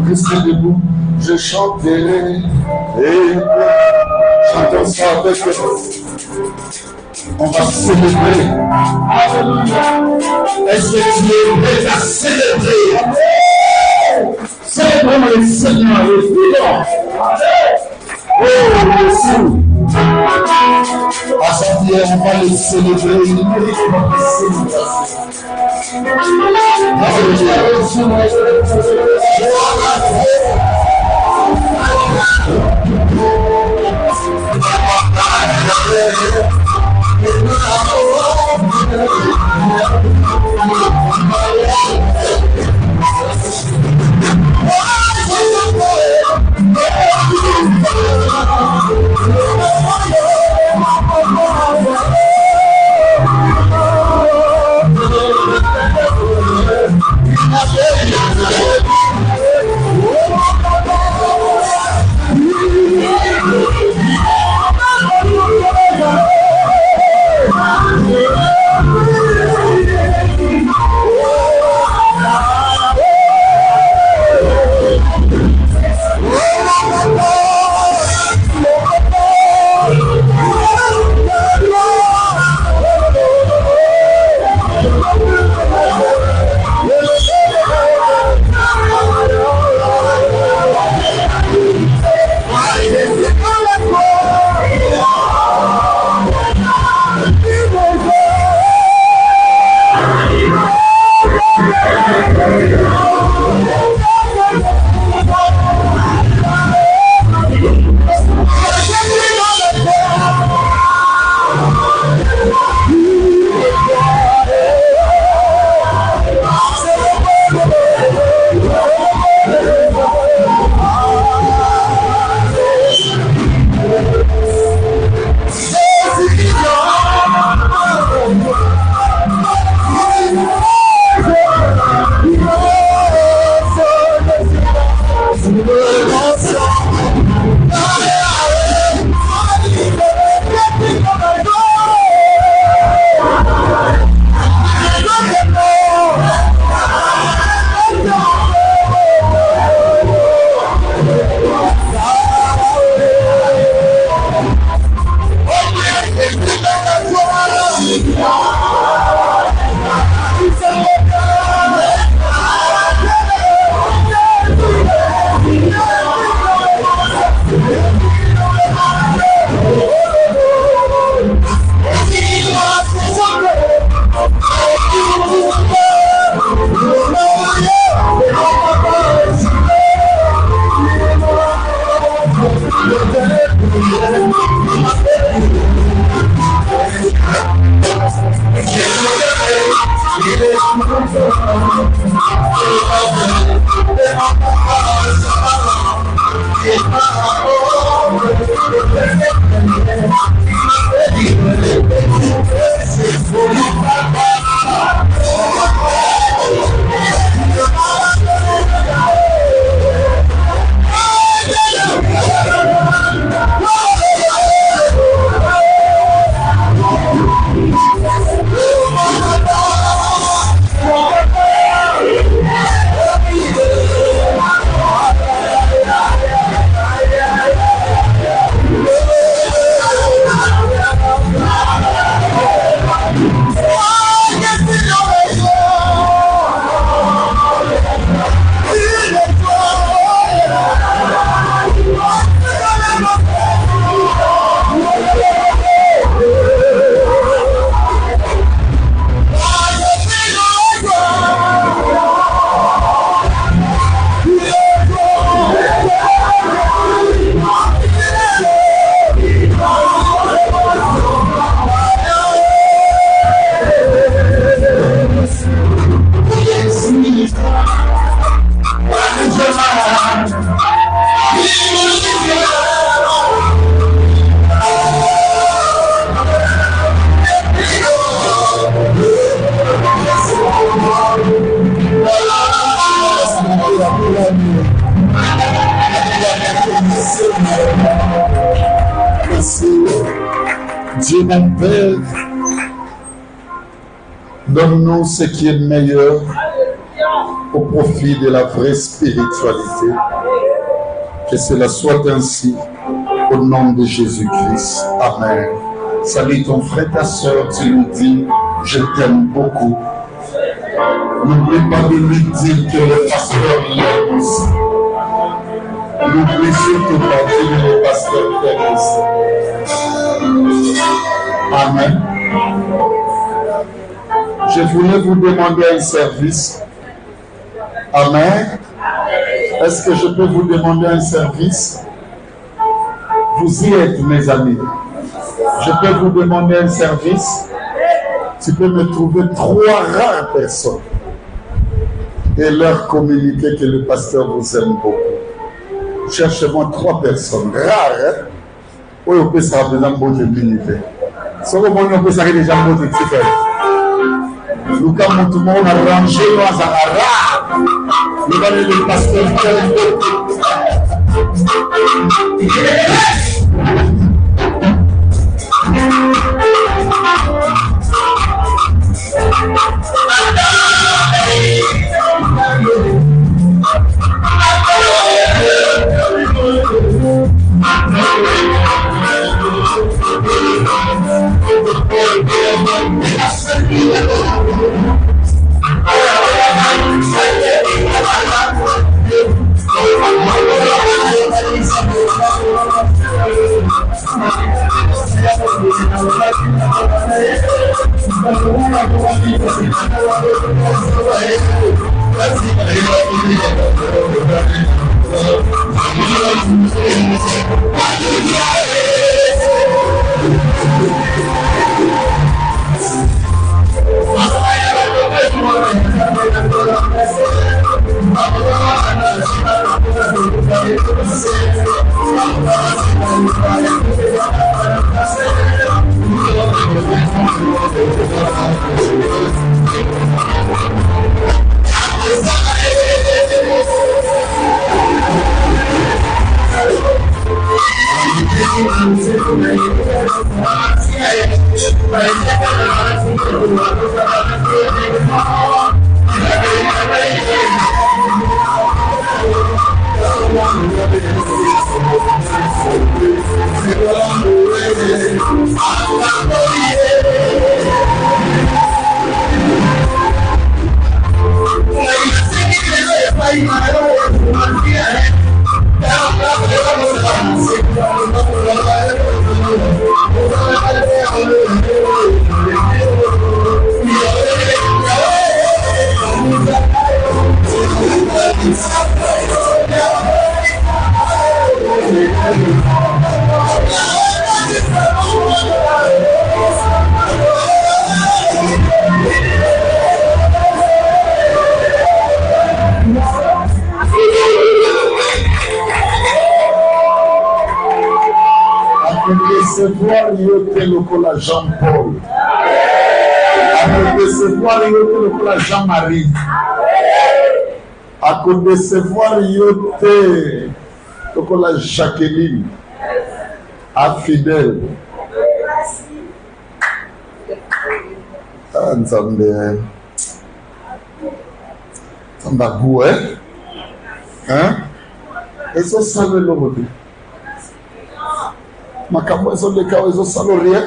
Restez debout, je chanterai et chantons ça avec eux. On va célébrer. Est-ce que tu es prêt à célébrer? Célébrons le Seigneur et vivons. Oh, Jésus. À Saint-Pierre, on va le célébrer. Il mérite notre célébration. Merci. Dieu mon Père, donne-nous ce qui est meilleur au profit de la vraie spiritualité. Que cela soit ainsi au nom de Jésus-Christ. Amen. Salut ton frère, ta soeur, tu lui dis, je t'aime beaucoup. N'oublie pas de lui dire que le pasteur l'aime aussi. N'oublie surtout pas que le pasteur t'aime aussi. Amen. Je voulais vous demander un service. Amen. Est-ce que je peux vous demander un service? Vous y êtes, mes amis. Je peux vous demander un service. Tu peux me trouver 3 rares personnes et leur communiquer que le pasteur vous aime beaucoup. Cherchez-moi 3 personnes rares. Hein? Oui, on peut s'arrêter dans votre unité. Si on peut s'arrêter dans votre unité. Nous, comme tout le monde a rangé nos rares, nous allons le pasteur faire Jean-Paul. À recevoir le Jean-Marie. À recevoir le Jacqueline. À Fidèle. Ah, Nzambe. Nzambagou, hein? Et ça, ça veut le redire. Makambo, ils ont des cas, ils ont salarié.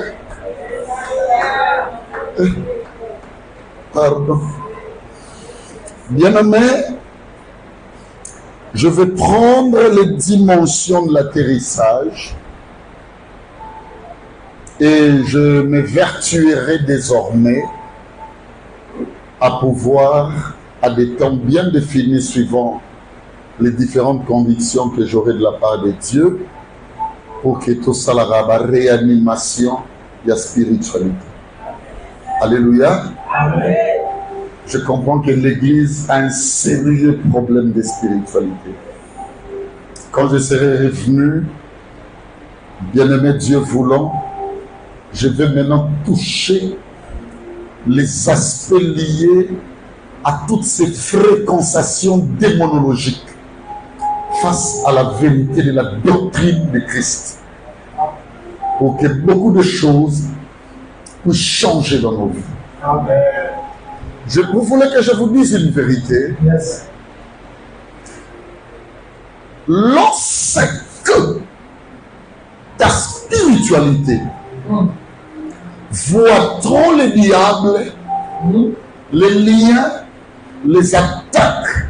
Pardon. Bien-aimé, je vais prendre les dimensions de l'atterrissage et je me vertuerai désormais à pouvoir, à des temps bien définis suivant les différentes convictions que j'aurai de la part de Dieu, pour que tout ça la réanimation de la spiritualité. Alléluia. Amen. Je comprends que l'Église a un sérieux problème de spiritualité. Quand je serai revenu, bien-aimé Dieu voulant, je vais maintenant toucher les aspects liés à toutes ces fréquentations démonologiques. face à la vérité de la doctrine de Christ. Pour que beaucoup de choses puissent changer dans nos vies. Amen. Vous voulez que je vous dise une vérité? Yes. Lorsque ta spiritualité voit trop le diable, les liens, les attaques,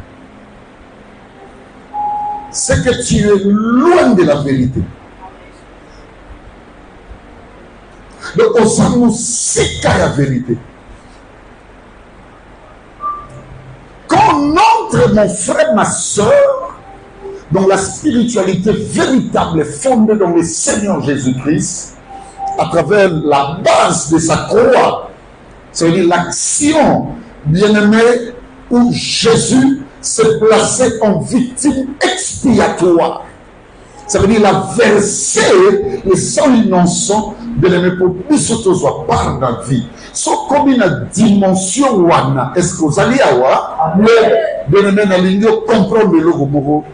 c'est que tu es loin de la vérité. Donc, on s'en sait qu'à la vérité. Quand on entre, mon frère, ma soeur, dans la spiritualité véritable fondée dans le Seigneur Jésus-Christ, à travers la base de sa croix, c'est-à-dire l'action bien-aimée où Jésus s'est placé en victime expiatoire. Ça veut dire la verser le sang innocent de l'aimer pour bisotozo par la vie. So comme une dimension wana, est-ce que vous allez avoir bien-aimé na lingo comprendre le logo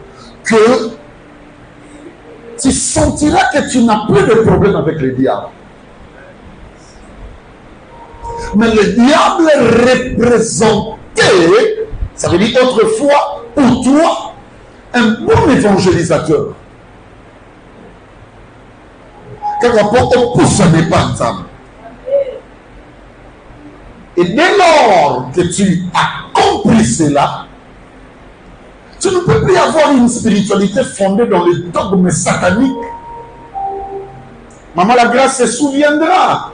que tu sentiras que tu n'as plus de problème avec le diable. Mais le diable représentait, ça veut dire autrefois, pour toi, un bon évangélisateur. Car rapport au pouce n'est pas ensemble. Et dès lors que tu accomplis cela, tu ne peux plus avoir une spiritualité fondée dans les dogmes sataniques. Maman la grâce se souviendra.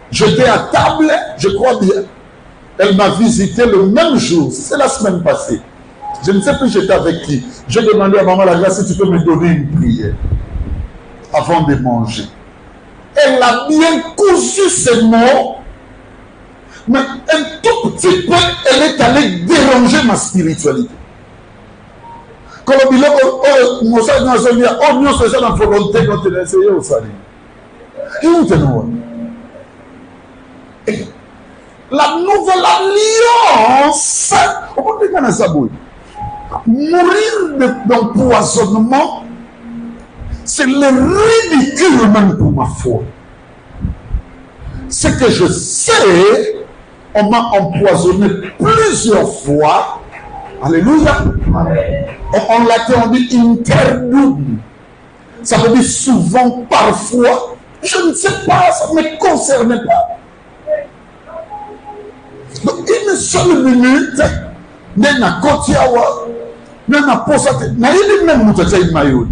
J'étais à table, je crois bien. Elle m'a visité le même jour. C'est la semaine passée. Je ne sais plus j'étais avec qui. J'ai demandé à maman la grâce si tu peux me donner une prière avant de manger. Elle a bien cousu ces mots. Mais un tout petit peu, elle est allée déranger ma spiritualité. Quand on dit, la nouvelle alliance, mourir d'empoisonnement, c'est le ridicule même pour ma foi. Ce que je sais, on m'a empoisonné plusieurs fois. Alléluia. On l'a dit interdouble. Ça veut dire souvent, parfois. Je ne sais pas, ça ne me concerne pas. Donc, une seule minute, Nena Kotiawa, Nena Posate, Naïli même Moutachaï Mayoud.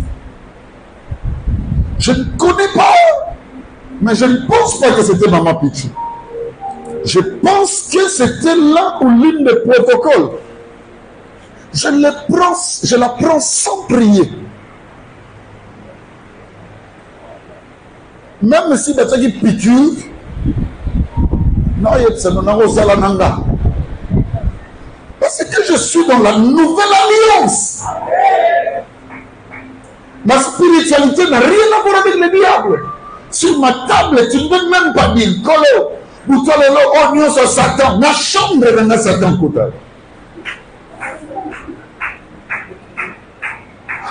Je ne connais pas, mais je ne pense pas que c'était Maman Pichi. Je pense que c'était là où l'une des protocoles. Je la prends sans prier. Même si tu piqûre, parce que je suis dans la nouvelle alliance. Ma spiritualité n'a rien à voir avec le diable. Sur ma table, tu ne veux même pas dire Kolo, ou toi le oignon sur Satan, ma chambre est dans Satan Kota.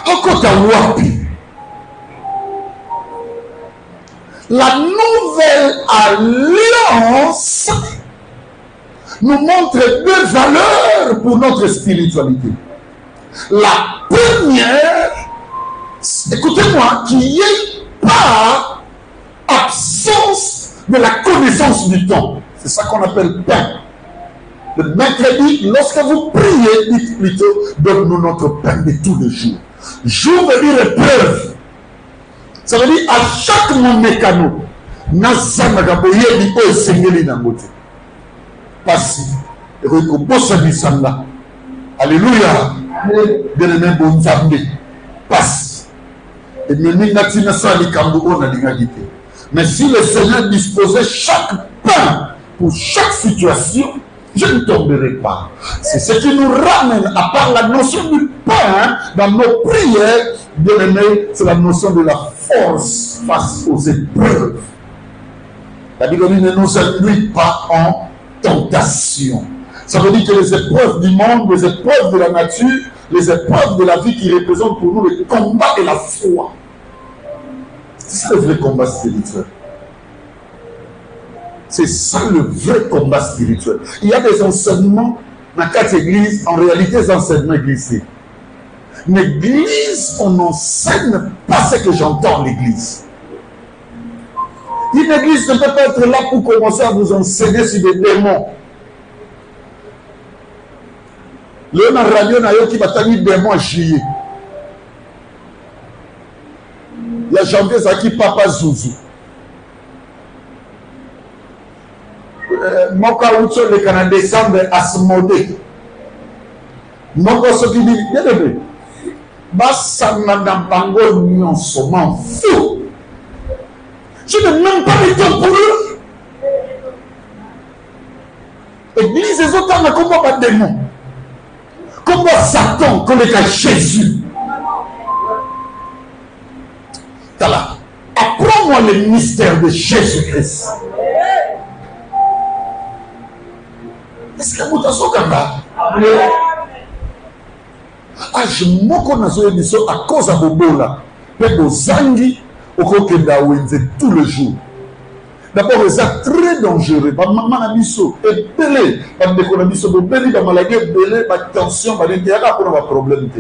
Okota wapi. La nouvelle alliance nous montre deux valeurs pour notre spiritualité. La première, écoutez-moi, qu'il n'y ait pas absence de la connaissance du temps. C'est ça qu'on appelle pain. Le mercredi, lorsque vous priez, dites plutôt, donne-nous notre pain de tous les jours. Jour veut dire épreuve. Ça veut dire à chaque moment mécano, alléluia. Mais si le Seigneur disposait chaque pain pour chaque situation, je ne tomberai pas. C'est ce qui nous ramène, à part la notion du pain, dans nos prières, bien aimé, c'est la notion de la force face aux épreuves. La Bible ne nous induit pas en tentation. Ça veut dire que les épreuves du monde, les épreuves de la nature les épreuves de la vie qui représentent pour nous le combat et la foi. C'est ça le vrai combat spirituel. C'est ça le vrai combat spirituel. Il y a des enseignements dans quatre églises, en réalité, des enseignements église. L'église, on n'enseigne pas ce que j'entends l'église. Une église ne peut pas être là pour commencer à vous enseigner sur des démons. Le na radio na yo qui va tenir démons à juillet. Il y a janvier ça qui papa Zouzou. Moka Outso le Canada décembre Asmodé. Moka Soki dit, bien aimé. Bassana Bango Nyonso, m'en fou. Je n'ai même pas le temps pour eux. Église et autres ne combattent pas de démons. Comment Satan connaît à Jésus? Tala, apprends-moi le mystère de Jésus-Christ. Est-ce que vous avez dit ah, je m'en suis à cause de Bobola. Mais Bozangi, au Kokenda Wenze tout le jour. D'abord, c'est très dangereux. Maman a mis ça. Et belé. Quand on a mis ça, belé, la maladie, belé, la tension, il y a un problème.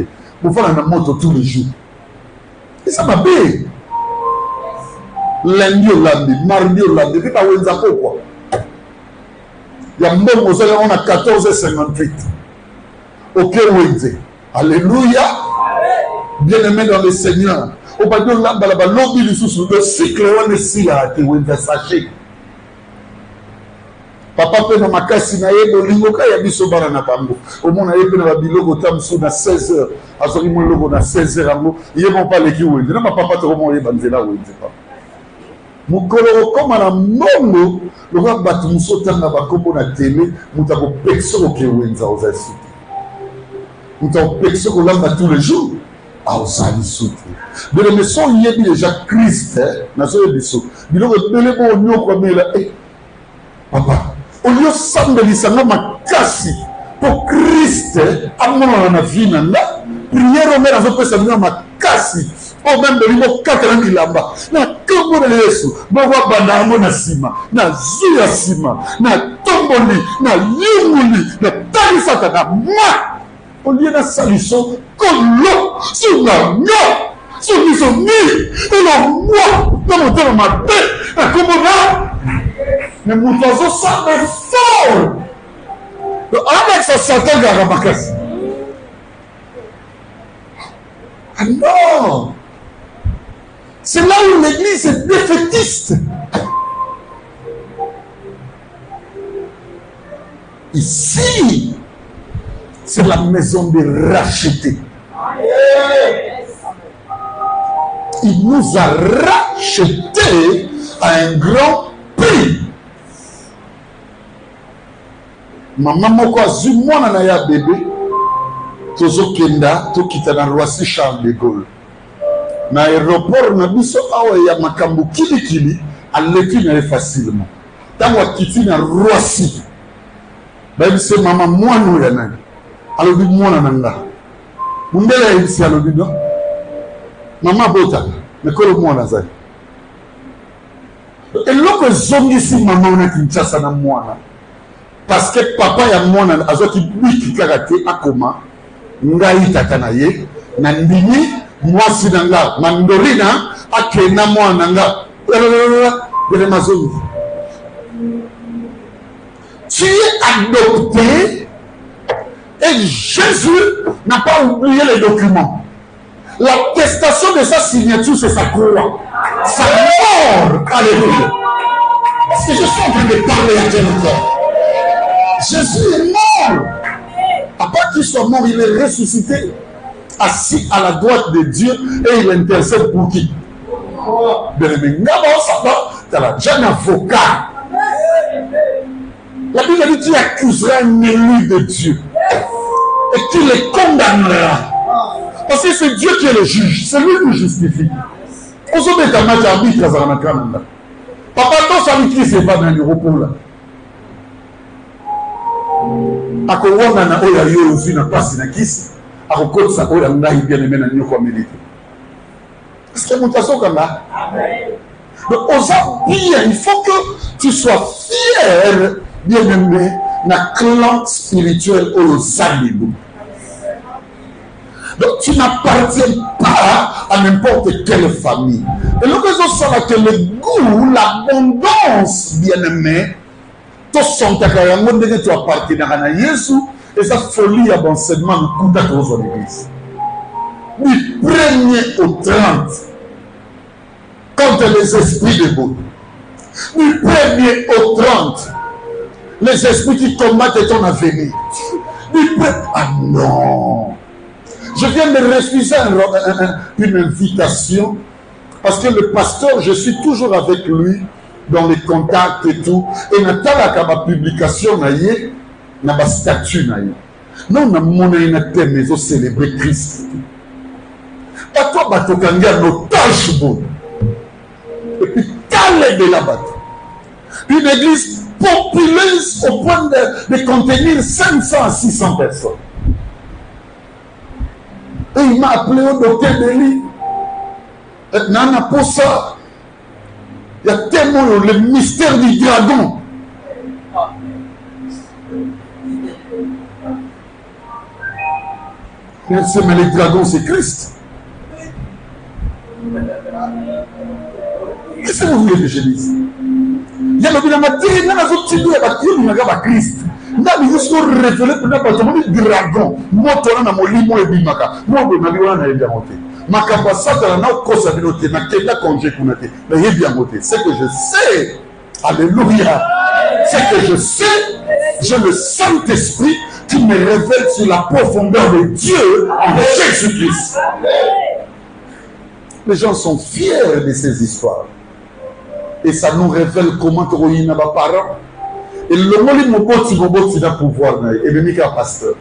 Vous faites la moto tous les jours. Et ça m'a payé. Lundi au lundi, mardi au lundi. Puis, pas Wenza quoi. Il y a un bon on a 14h58. Ok, Wenze. Alléluia. Bien-aimé dans le Seigneur. Au pas de l'objet du sous le cycle, on est si là, tu es sachet. Papa peut na makasi na ye bolingo ka ya biso bana na bango. Au monde na ye pe na biloko tamso na 16h. Azori mo logo na 16h ango. Ye bon pas le ki wende. Na papa to mo ye banzela wende pa. Mukolo koma na mongo, le va battu muso tanga ba kombo na télé, mutako pexo ke wenza ozasi. Mutako pexo ko lamba tous les jours. Ah, osali souffle. Mais le son y est déjà Christ, na so biso. Biloko bele bo nyoko mela. Papa, au lieu sambelisa na makasi pour Christ amona na vie na nga. Prière mera zo pesa na makasi. O même de limo 4 ans ilamba. Na kombo na Yesu, bo wa banda mo na sima, na zuya sima, na tomboli, na yumuli, na tarisata na ma. Au lieu de solution, comme l'eau, sur la main, sur les amis, et la moi, dans mon temps, ma tête, et comme là, mais mon oiseau semble fort. Avec sa Satan, il y a Ramakas. Ah non! C'est là où l'église est défaitiste. Ici, c'est la maison de racheter. Il nous a rachetés à un grand prix. Maman moko azu mwana na ya bébé tozo kenda to kita na Roissy Charles de Gaulle. Na aéroport na biso awa ya makambo kili aleki na facilement. Tango akiti na Roissy. Ba se mama mwana ya nani. Alors, moi, nanga. Mundela ici alors dit non. Maman bota, mais que le moi nazai. Et lorsque zongi si maman na Kinshasa na mwana. Parce que papa ya mwana azoki biki karate akoma ngai tata na ye na ndini mwasi nanga mandorina akena mwana nanga. Bele mazongi. Tu es adopté. Et Jésus n'a pas oublié les documents. L'attestation de sa signature, c'est sa croix. Sa mort. Alléluia. Est-ce que je suis en train de parler à Dieu encore? Jésus est mort. À part qu'il soit mort, il est ressuscité, assis à la droite de Dieu, et il intercède pour qui? Tu as déjà un avocat. La Bible dit tu accuseras un élu de Dieu. Et tu les condamneras. Parce que c'est Dieu qui est le juge. C'est lui qui justifie. On se met à match arbitre à Zaranakanda. Papa, toi, ça lui qui se va dans l'aéroport là. À quoi on a eu aussi une passe na kisi. à côté ça, on a bien aimé dans notre communauté. Est-ce que vous avez comme ça? Donc, bien, il faut que tu sois fier, bien aimé, dans le clan spirituel aux animaux. Donc, tu n'appartiens pas à n'importe quelle famille. Et le réseau, c'est que le goût, l'abondance, bien aimé, tout son takayango, dès que tu appartiens à Jésus, et sa folie à l'enseignement, le coup d'accueil dans l'église. Du 1er au 30, contre les esprits de Dieu. Du 1er au 30, les esprits qui combattent ton avenir. Ah non! Je viens de refuser une invitation parce que le pasteur, je suis toujours avec lui dans les contacts et tout. Et dans ma publication, dans ma statut, non, on a une thème, mais on célébrer Christ. Pas toi, tu as un otage. Et puis, calé de la bataille. Une église populeuse au point de contenir 500 à 600 personnes. Et il m'a appelé au docteur Deli. Nana pour ça, il y a tellement le mystère du dragon. Mais le dragon, c'est Christ. Qu'est-ce que vous voulez que je dise? Il y a le bilan matériel, il y a les autres types de Christ. Nda biso révélé pour n'a pas tomber dragon moto na molimo ebimaka mobo na biwana na bien monté makamba sata na kosa binoté na kenda congé kunate na bien monté c'est que je sais alléluia c'est que je sais j'ai le Saint-Esprit qui me révèle sur la profondeur de Dieu en Jésus-Christ. Les gens sont fiers de ces histoires et ça nous révèle comment tu as un parent. Et le mot moboti n'a pouvoir et le mika pasteur.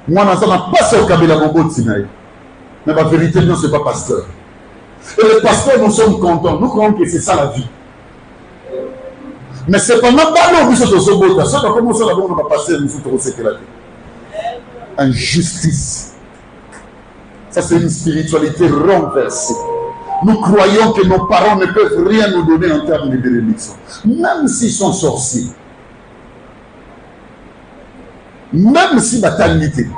Moi, je n'ai pas ce kabila moboti mais la vérité, non, ce n'est pas pasteur. Et les pasteurs, nous sommes contents. Nous croyons que c'est ça la vie. Mais c'est pendant pas nous qui sommes au bota. Ça, comment ça, on va passer nous sommes au sécurité. Injustice. Ça, c'est une spiritualité renversée. Nous croyons que nos parents ne peuvent rien nous donner en termes de bénédiction. Même s'ils sont sorciers. Même si batalité.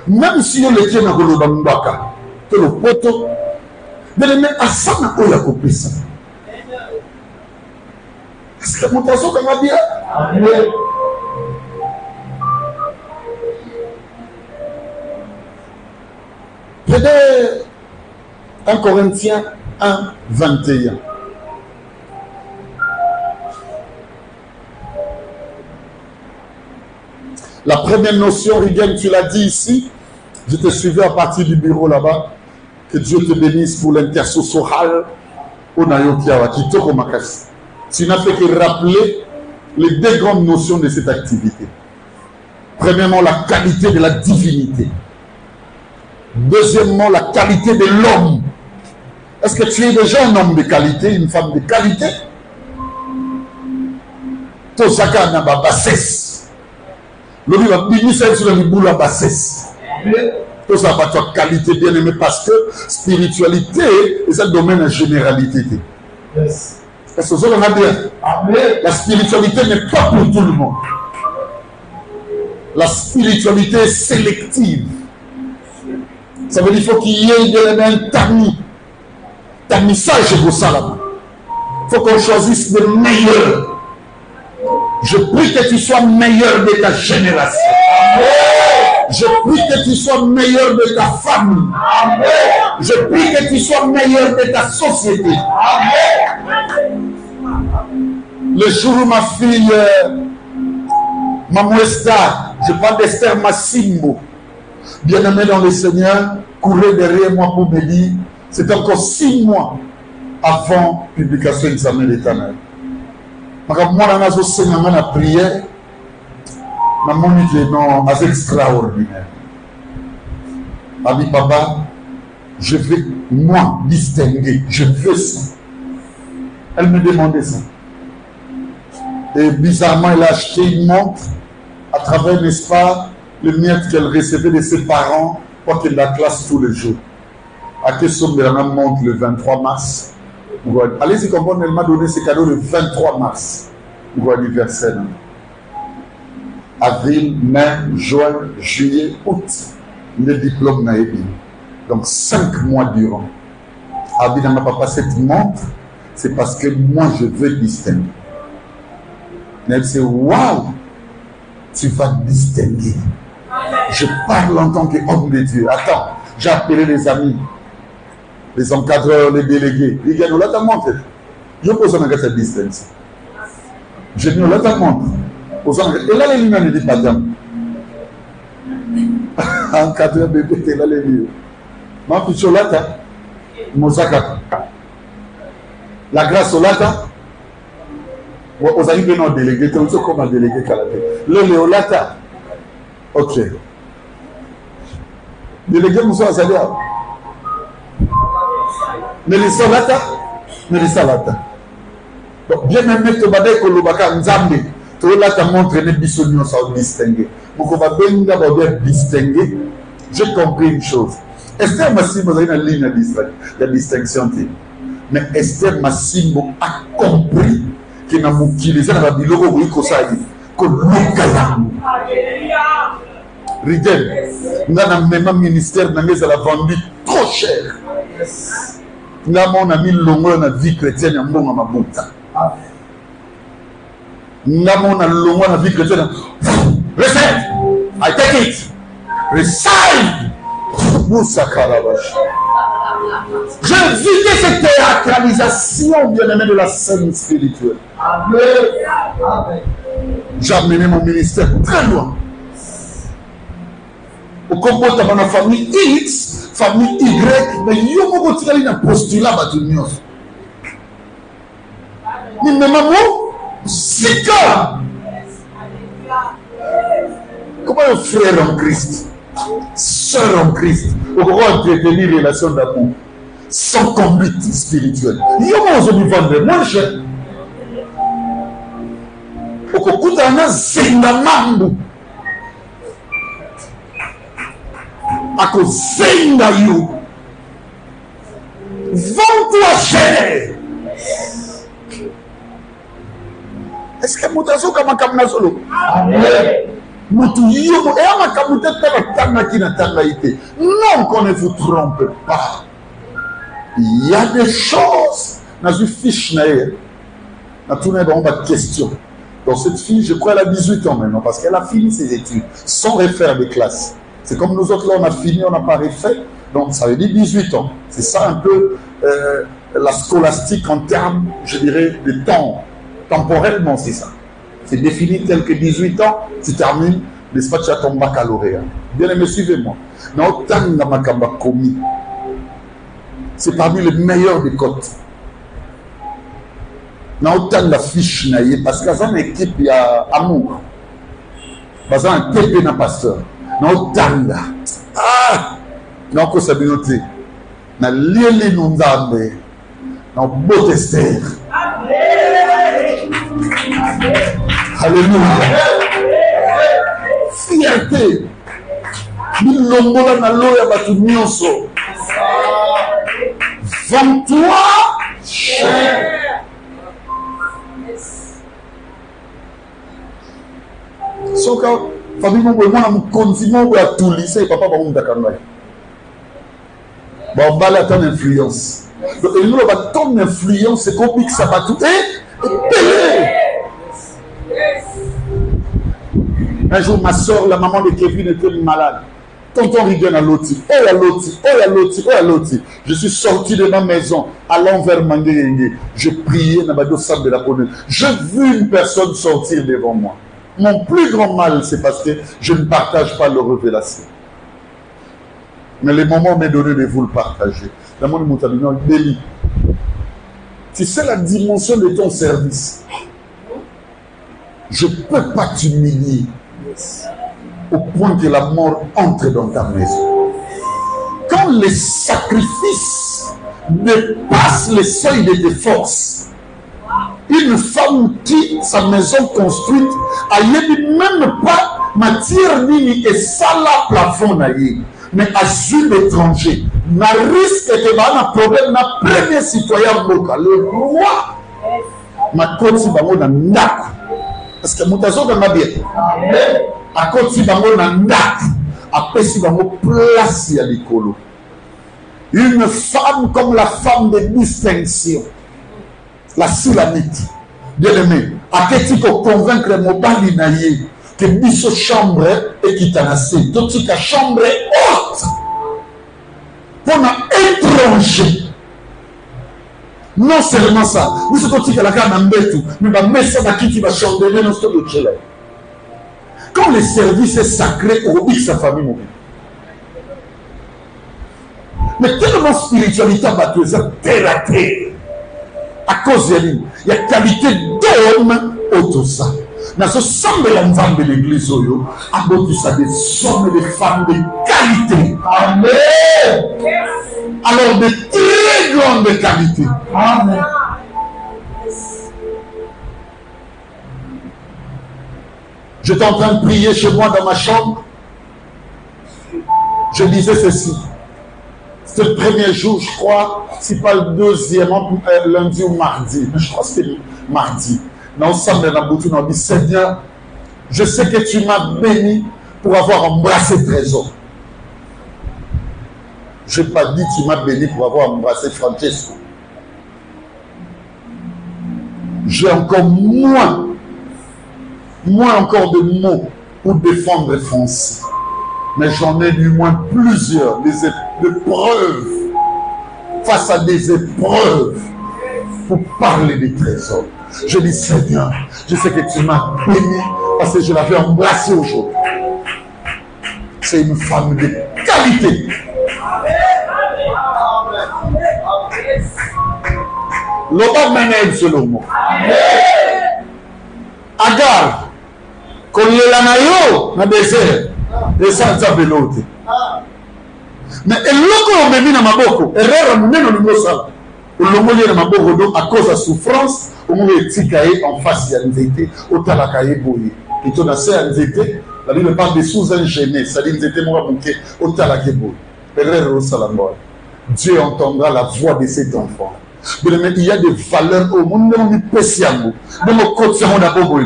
Même si on les tient dans le bambaka. Que le poteau. Mais les mecs à ça, on a coupé ça. Est-ce que mon façon comme on dit? Amen. Peut-être 1 Corinthiens 1, 21. La première notion, Rigen, tu l'as dit ici. Je te suivais à partir du bureau là-bas. Que Dieu te bénisse pour l'intersocional. Tu n'as fait que rappeler les deux grandes notions de cette activité. Premièrement, la qualité de la divinité. Deuxièmement, la qualité de l'homme. Est-ce que tu es déjà un homme de qualité, une femme de qualité? Tosaka n'a pas bassesse. Le livre a béni ça sur le bout la bassesse. Tout ça pas ta qualité bien aimé parce que spiritualité est un domaine de généralité. Yes. Est-ce que ça on a bien? Amen. La spiritualité n'est pas pour tout le monde. La spiritualité est sélective. Ça veut dire qu'il faut qu'il y ait un tamis. Tamissage pour ça là-bas. Il faut qu'on choisisse le meilleur. Je prie que tu sois meilleur de ta génération. Amen. Je prie que tu sois meilleur de ta famille. Amen. Je prie que tu sois meilleur de ta société. Amen. Le jour où ma fille, Maman Esther, je parle d'Esther Massimbo, bien-aimée dans le Seigneur, courait derrière moi pour me dire, c'est encore 6 mois avant la publication de l'examen d'éternel. Moi, je suis la prière, c'est extraordinaire. Elle dit, papa, je vais, moi, distinguer, je veux ça. Elle me demandait ça. Et bizarrement, elle a acheté une montre à travers, n'est-ce pas, le miettes qu'elle recevait de ses parents pour qu'elle la classe tous les jours. À quelle somme de la même montre le 23 mars? Allez-y comprendre, elle m'a donné ce cadeau le 23 mars. Pour l'anniversaire. Avril, mai, juin, juillet, août. Le diplôme n'a été. Donc 5 mois durant. Abid n'a pas passé cette montre. C'est parce que moi je veux distinguer. Mais elle dit, waouh, tu vas distinguer. Je parle en tant qu'homme de Dieu. Attends, j'ai appelé les amis, les encadreurs, les délégués. Ils disent, là, ta montre. Je pose un cette distance. Je dis, là, ta montre. Et là, les lumières ne disent pas d'âme. Encadreur bébé, t'es là, les lumières. Ma fiche, là, t'as. Mozaka. La grâce au lata. Vous avez bien délégué, tu as comme un délégué Kalaté. Le Léolata. Ok. Délégué Moussa Azalia. Mélissa Lata. Mélissa Lata. Bien aimé, tu vas dire que le Baka Nzambe. Tu vas te montrer les bisonions sans distinguer. Donc on va bien d'abord bien distinguer. J'ai compris une chose. Esther Massimo a une ligne de distinction. Mais Esther Massimo a compris qu'il a utilisé la Bible oui que ça dit que l'Okayam Rigel n'a même ministère n'a la vendu trop cher. Là mon ami longo na vie chrétienne ya mbonga mabuta. Là mon longo na vie chrétienne. Receive. I take it. Receive. Moussa Karabash. Je vis cette théâtralisation, bien-aimé, de la scène spirituelle. J'ai amené mon ministère très loin. Au combat de ma famille X, famille Y, mais il y a un postulat à tout le monde. Mais maman, c'est quoi? Comment un frère en Christ, sœur en Christ, au roi entretenir une relation d'amour sans conduite spirituelle. Il y a aujourd'hui vendre moins cher. Au Kokutana Zendamandu. Ako Zenda you. Vends-toi cher. Est-ce que Moutazo Kamakam solo? Amen. Non, qu'on ne vous trompe pas. Il y a des choses. Dans une fiche, dans tout le monde a question. Donc cette fille, je crois, elle a 18 ans maintenant, parce qu'elle a fini ses études, sans refaire de classe. C'est comme nous autres, là, on a fini, on n'a pas refait. Donc ça veut dire 18 ans. C'est ça un peu la scolastique en termes, je dirais, de temps. Temporellement, c'est ça. C'est défini tel que 18 ans, tu termines, n'est-ce pas, tu as ton baccalauréat. Bien aimé, suivez-moi. Mais autant de Makamba commis, c'est parmi les meilleurs des côtes. Mais autant de la fiche, parce qu'il y a une équipe, il y a amour. Parce qu'il y a un TP dans pasteur. Mais autant de. Ah! Non, que ça bien noté. Dans l'île Nundambe, dans Botester. Alléluia. Fierté. Bilongola na loya batu nyonso. Vends-toi cher. Soka famille mo mwana mkonzimo wa tulise papa ba munda kanwa. Ba bala ton influence. Donc il nous va ton influence c'est compliqué ça va tout et payé. Un jour, ma soeur, la maman de Kevin, était malade. Tonton Rigen à Loti. Oh, à Loti, oh, à Loti, oh, à Loti. Je suis sorti de ma maison, allant vers Mangué. Je priais dans le sable de la police. Je vis une personne sortir devant moi. Mon plus grand mal, c'est parce que je ne partage pas leurs révélations. Mais le moment m'est donné de vous le partager. Dans mon montagne, délit. Tu sais la dimension de ton service. Je ne peux pas t'humilier au point que la mort entre dans ta maison. Quand les sacrifices dépassent les seuils de tes forces, une femme quitte sa maison construite, elle n'est même pas matière nini et ça la plafond na ye mais asile étranger na risque que ba na problème na premier citoyen mboka le roi makoti bango na ndako parce que mutazo ka bien akoti bango na ndako apesi bango place ya likolo. Une femme comme la femme de distinction, la Sulamite, bien aimé, à qui convaincre mobali na ye que biso chambre est kitanase, donc la chambre haute pour un étranger. Non seulement ça, nous sommes tous à la carte d'Ambetou, mais ma messe à qui va chandelier dans ce lieu. Quand le service est sacré au X sa famille mobile. Mais tellement spiritualité batteuse, terre à terre. À cause de lui, il y a qualité d'homme autour de ça. Dans ce semble l'ensemble de l'église, à beaucoup ça des hommes et des femmes de qualité. Amen. Alors de très grande qualité. Amen. J'étais en train de prier chez moi dans ma chambre. Je disais ceci. C'était le premier jour, je crois, c'est pas le deuxième, lundi ou mardi. Je crois que c'était mardi. Dans le centre de la boutique, on dit Seigneur, je sais que tu m'as béni pour avoir embrassé Trésor. Je n'ai pas dit tu m'as béni pour avoir embrassé Francesco. J'ai encore moins encore de mots pour défendre Français. Mais j'en ai du moins plusieurs, des preuves, face à des épreuves, pour parler des trésors. Je dis Seigneur, je sais que tu m'as béni parce que je l'avais embrassé aujourd'hui. C'est une femme de qualité. L'Oba Menel selon moi. Agar, qu'on y lanayo na désert, et ça ça belote. Mais eloko memi na maboko, erreur muneno ningo sala. Olongo na maboko do à cause de souffrance, au moment etikaye en face ya nzete, otalaka ye boye. Et ton assez nzete, la Bible parle de sous-ingénés, c'est-à-dire nzete mo bouquet, otalaka boye. Erreur salambo. Dieu entendra la voix de cet enfant. Il y a des valeurs au monde, on est spécialement. Dans mon côté, on a beaucoup de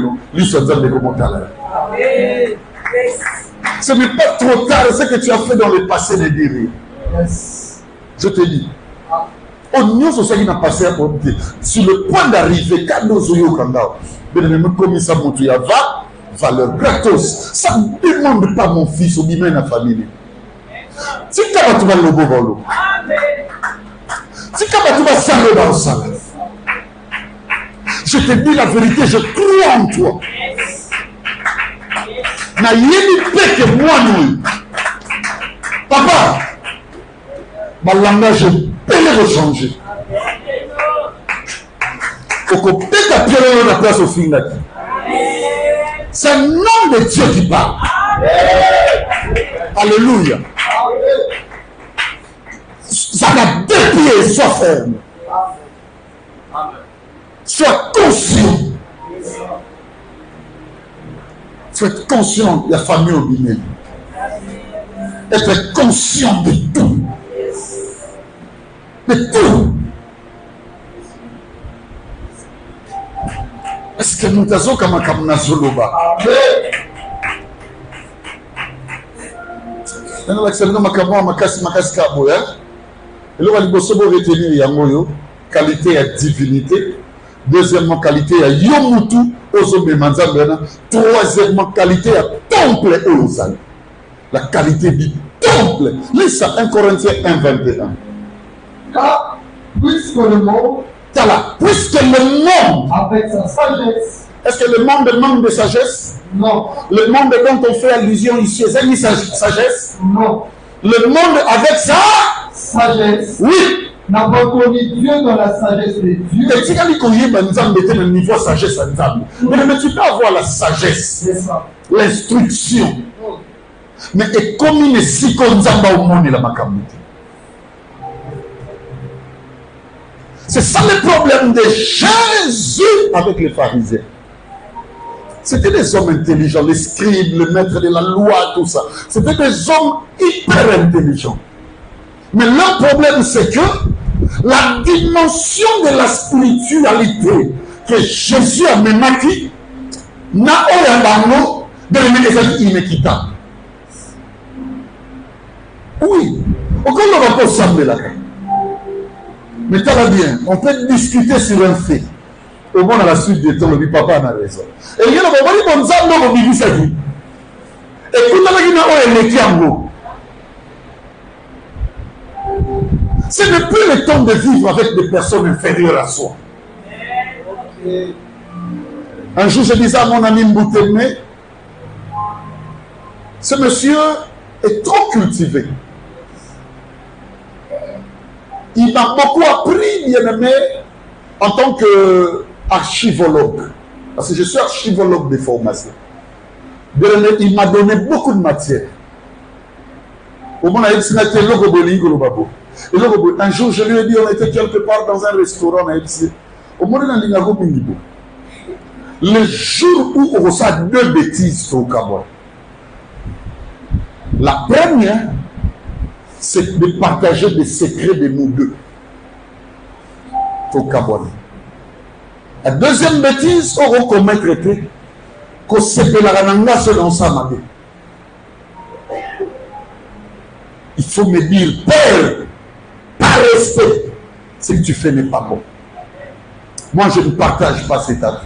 ce n'est pas trop tard, ce que tu as fait dans le passé de dire. Je te dis. On y a ce qui n'a passé à côté. Sur le point d'arriver, quand nous avons commis ça, valeur gratos. Ça ne demande pas mon fils ou même la famille. Si tu as trouvé le beau. Je te dis la vérité, je crois en toi. Na yéli peke moi nous. Papa, ma langage peut le changer. Au côté de Pierre la place au fin. C'est le nom de Dieu qui parle. Alléluia. Ça va déplier, sois ferme. Sois conscient. Sois conscient de la famille au bimel. Être conscient de tout. De tout. Est-ce que nous avons comme un Zoloba? Nous avons et là, il faut retenir yangoyo qualité et divinité. Deuxièmement, qualité à yomutu ozobe manzabena. Troisièmement, qualité à temple ozal. La qualité du temple. Lis ça 1 Corinthiens 1:21. Car puisque le monde, puisque le monde avec sa sagesse, est-ce que le monde manque de sagesse? Non. Le monde dont on fait allusion ici, est-ce une sagesse? Non. Le monde avec sa sagesse, oui, n'a pas connu Dieu dans la sagesse de Dieu. Et tu as dit qu'on y est le niveau sagesse à Nzambe. Mais tu peux avoir la sagesse, l'instruction. Mais et comme il est si comme Nzamba au monde, il a makamute. C'est ça le problème de Jésus avec les pharisiens. C'était des hommes intelligents, les scribes, le maître de la loi, tout ça. C'était des hommes hyper intelligents. Mais leur problème, c'est que la dimension de la spiritualité que Jésus a mené n'a pas de inéquitable. Oui, encore on va pas sembler là. Mais ça va bien, on peut discuter sur un fait. Au moins, à la suite du temps, le papa a raison. Et il y a le moment où on a dit sa vie. Et tout le monde ce n'est plus le temps de vivre avec des personnes inférieures à soi. Un jour, je disais à mon ami Mboutemé, ce monsieur est trop cultivé. Il m'a beaucoup appris, bien aimé, en tant qu'archivologue. Parce que je suis archivologue de formation. Il m'a donné beaucoup de matière. Au moins, un jour, je lui ai dit, on était quelque part dans un restaurant. Le jour où on reçoit 2 bêtises au Cameroun. La première, c'est de partager des secrets de nous deux au Cameroun. La deuxième bêtise, on reconnaît que c'est de la rananga selon ça, ma vie. Il faut me dire, Père, par respect, ce que tu fais n'est pas bon. Moi, je ne partage pas cet avis.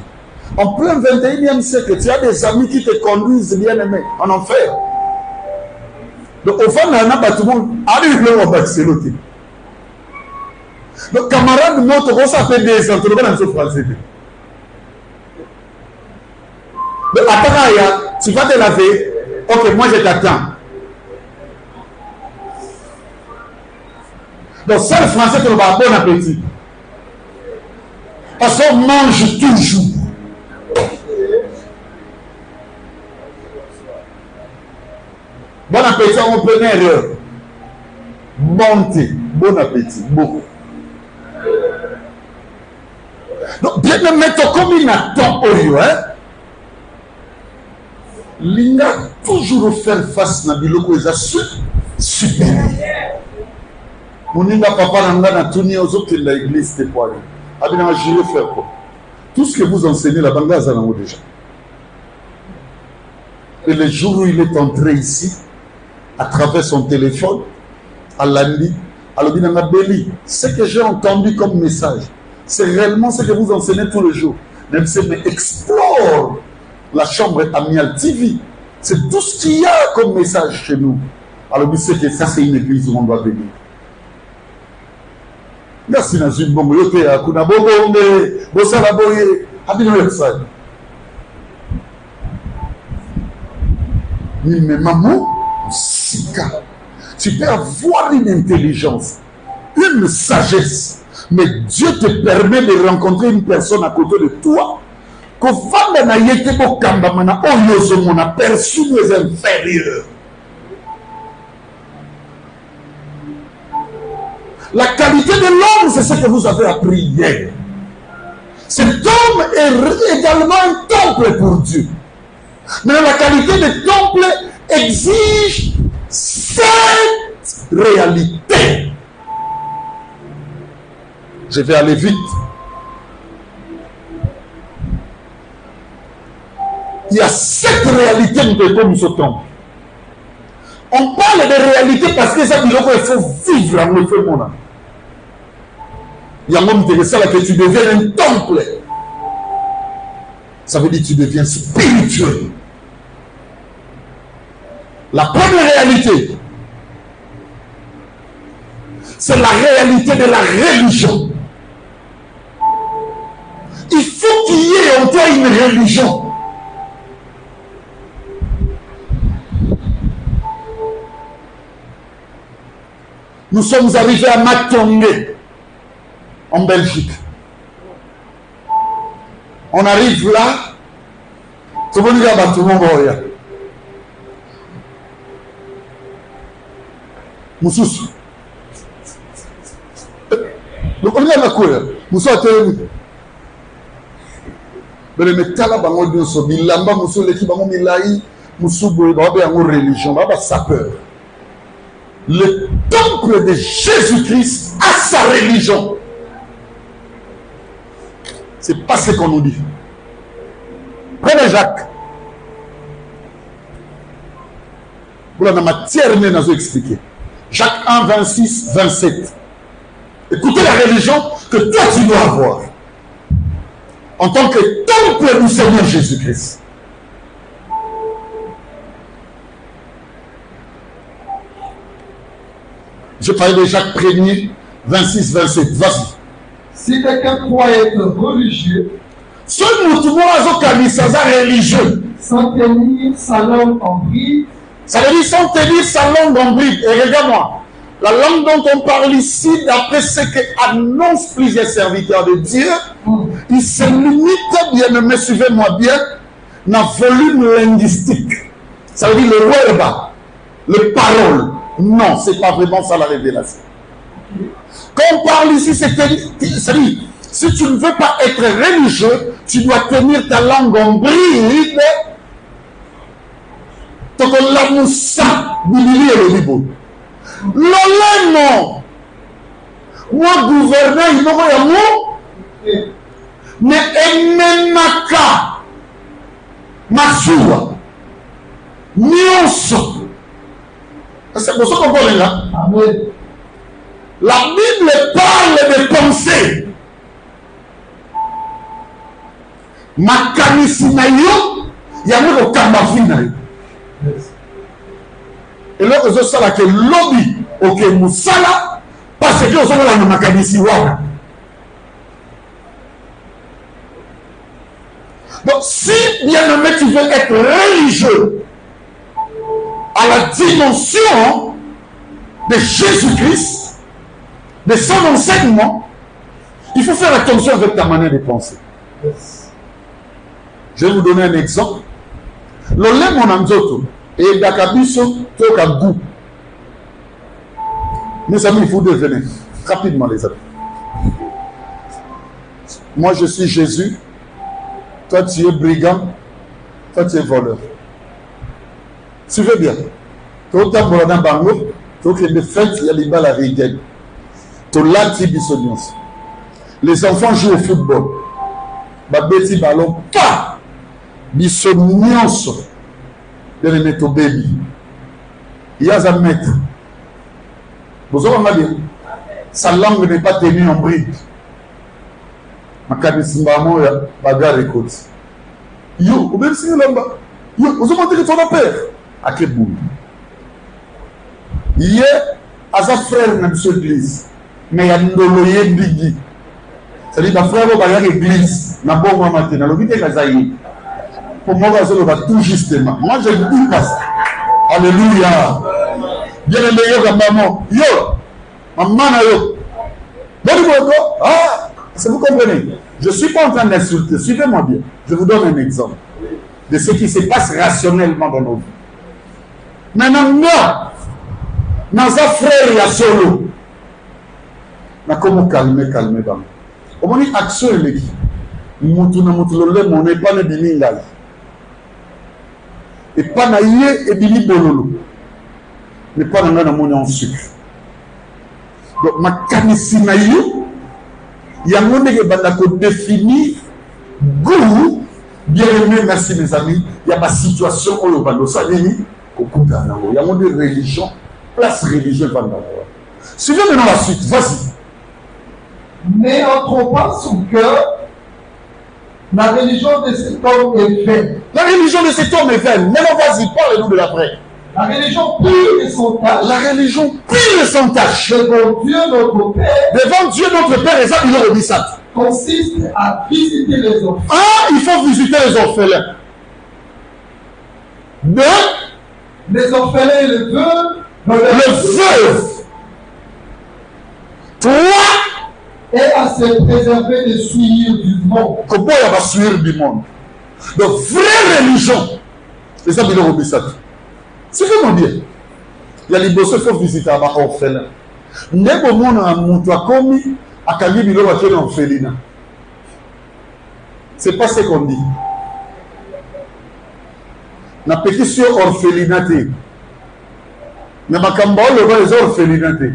En plein 21e siècle, tu as des amis qui te conduisent, bien aimé, en enfer. Donc, au fond, il y a tout le monde arrive là au Barcelone. Donc, camarade, notre ça fait des ans, tu vas dans ce français. Donc, attends, tu vas te laver. Ok, moi je t'attends. Donc, seul français, tu vas bon appétit. Parce qu'on mange toujours. Bon appétit, on peut erreur. Bonté, bon appétit, beaucoup. Donc, bien de mettre comme il attend au lieu, hein. Linga toujours faire face à biloko eza supérieur. Moninga papa nanga na tuni ozoke la église te poids. Abina je vais faire quoi? Tout ce que vous enseignez la banga za nango déjà. Et le jour où il est entré ici, à travers son téléphone, à l'andi, à l'obinanga Beli, ce que j'ai entendu comme message, c'est réellement ce que vous enseignez tous les jours. Même si mais explore la chambre Amial TV. C'est tout ce qu'il y a comme message chez nous. Alors, c'est que ça, c'est une église où on doit venir. Merci, Nazim Bongo. Yote ya kuna bongo onde, bosala boye, abino yosai. Mais maman, sika. Tu peux avoir une intelligence, une sagesse, mais Dieu te permet de rencontrer une personne à côté de toi. Perçu les inférieurs. La qualité de l'homme, c'est ce que vous avez appris hier. Cet homme est également un temple pour Dieu. Mais la qualité de temple exige cette réalité. Je vais aller vite. Il y a cette réalité de nous sommes. On parle de réalité parce que ça dit qu'il faut vivre en effet mon âme. Il y a un homme intéressant là que tu deviens un temple. Ça veut dire que tu deviens spirituel. La première réalité, c'est la réalité de la religion. Il faut qu'il y ait en toi une religion. Nous sommes arrivés à Matongé, en Belgique. On arrive là, tout le monde va tout le monde va Moussous. Donc on est à la cour. Moussous a télé. Le métal bango dioso bilamba muso leki bango milai musubo ba be yango religion ba sapeur. Le temple de Jésus-Christ a sa religion. C'est pas ce qu'on nous dit. Prenez Jacques. Pour la matière, nous avons expliqué. Jacques 1, 26, 27. Écoutez la religion que toi tu dois avoir. En tant que temple du Seigneur Jésus-Christ. Je parlais de Jacques 1er, 26, 27. Vas-y. Si quelqu'un croit être religieux, ce mouvement a religieux. Sans tenir sa langue en bride. Ça veut dire sans tenir sa langue en bride. Et regarde-moi. La langue dont on parle ici, d'après ce qu'annoncent plusieurs serviteurs de Dieu, il se limite, bien aimé, suivez-moi bien, dans le volume linguistique. Ça veut dire le word, le parole. Non, ce n'est pas vraiment ça la révélation. Quand on parle ici, c'est-à-dire, si tu ne veux pas être religieux, tu dois tenir ta langue en bride. Donc on l'a moussa, Bibili et le Libo. L'olé non. Moi, gouverneur, il m'a dit amour. Mais emenaka. Masua. Nyonso. C'est pour ça qu'on parle là. Amen. La Bible parle de pensée. Makanisi na yo, yango ko kamafi na yo. Et là, je sais que lobby, ok, Moussala, parce que nous avons la makanisi wana. Donc, si bien aimé, tu veux être religieux à la dimension de Jésus-Christ, de son enseignement, il faut faire attention avec ta manière de penser. Je vais vous donner un exemple. L'olé mon amzoto. Et Dakabiso, toka goût. Mes amis, il faut devenir rapidement, les amis. Moi, je suis Jésus. Toi, tu es brigand. Toi, tu es voleur. Suivez bien. Toi, tu es bango. Toi, tu es de fête, il y a les balles à rigueur. Toi, là, tu es bisognos. Les enfants jouent au football. Babeti ballon, pas bisognos. De les mettre au baby. Il y a un maître. Vous avez dit, sa langue n'est pas tenue en bride. Ma canisimbamo ya bagarre écoute. Yo, vous avez signé là-bas. Yo, vous avez montré que ton père. À quel bout? Hier, à sa frère, dans l'église. Mais il y a une doloye bigi. C'est-à-dire, ta frère va à l'église. N'a pas bon matin. Dans le vide, il y a pour moi, ça va tout justement. Moi, je ne dis pas ça. Alléluia. Bien aimé, yo, maman. Yo, maman, yo. Ah, vous comprenez? Je ne suis pas en train d'insulter. Suivez-moi bien. Je vous donne un exemple de ce qui se passe rationnellement dans nos vies. Maintenant, dans un frère, il y a solo. Mais comment calmer. Comment dire action, les gars? Moutou na moutou lolé, mon n'est pas ne bilingal. Et pas naïe et bili bololo. Mais pas dans la monnaie en sucre. Donc, ma canisi naïe, il y a un monde qui va définir goût. Bien aimé, merci mes amis. Il y a ma situation au Lobando. Ça vient au coup d'un an. Il y a un monde de religion. Place religion va dans suivez maintenant la suite. Vas-y. N'entrons pas son cœur. La religion de cet homme est vaine. La religion de cet homme est vaine. Maintenant, vas-y, parle-nous de l'après. La religion pure et sans tâche. La religion pure et sans tâche. Devant Dieu notre Père. Devant Dieu notre Père, et ça, il aurait dit ça. Consiste à visiter les orphelins. Ah, il faut visiter les orphelins. Deux, les orphelins et les veuves. Le veuve. Trois, et à se préserver des souillures du monde. Comment il va souillure du monde? Donc, vraie religion. Et ça, il aurait dit ça. C'est vraiment bien. Il y a les bosses qu'il faut visiter à l'orphelin. N'est pas mon amour, toi, comme à Kali, il aurait fait l'orphelinat. C'est pas ce qu'on dit. Na pétition orphelinate. Mais ma camba, le va les orphelinate.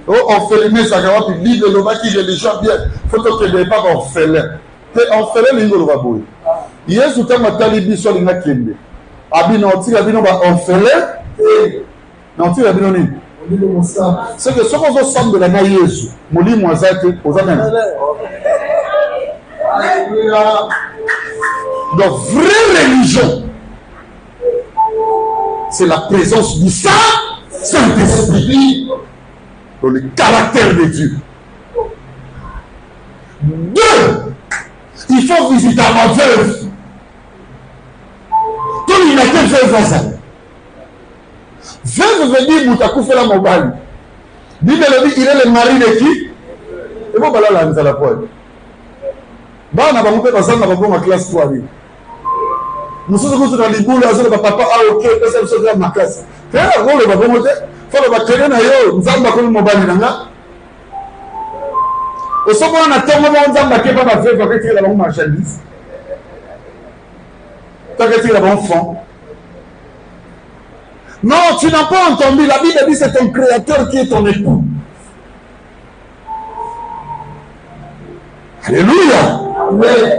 Oh, orphelinate, ça va puis vivre le va qui j'ai déjà bien. Faut que tu ne pas orphelin. Tu es orphelin, il va bouiller. Hier, tout le temps, tu as dit sur les kende. Abino, tu as dit non, orphelin. Non, tu as dit non. C'est que ce qu'on ressemble de la naïeuse, Moli Moisate, aux amènes. Donc, vraie religion, c'est la présence du Saint-Esprit dans le caractère de Dieu. 2, il faut visiter ma veuve. Tout il a été veuve à ça. Veuve veut dire Moutakou fait la mobile. Il est le mari de qui? Et bon, là, là, nous allons la poêle. Bah, on a pas monté dans ça, on a pas ma classe 3. Nous sommes dans les boules, on a papa, ah, ok, ça me dans ma classe. Frère, on va pas monter. Faut que va créer un ailleurs, nous allons pas comme mobile là. Au sommet, on a tellement de gens qui ne peuvent pas faire, qui tirer la bonne marchandise. Qui tirer la bonne fond. Non, tu n'as pas entendu. La Bible dit c'est ton créateur qui est ton époux. Alléluia.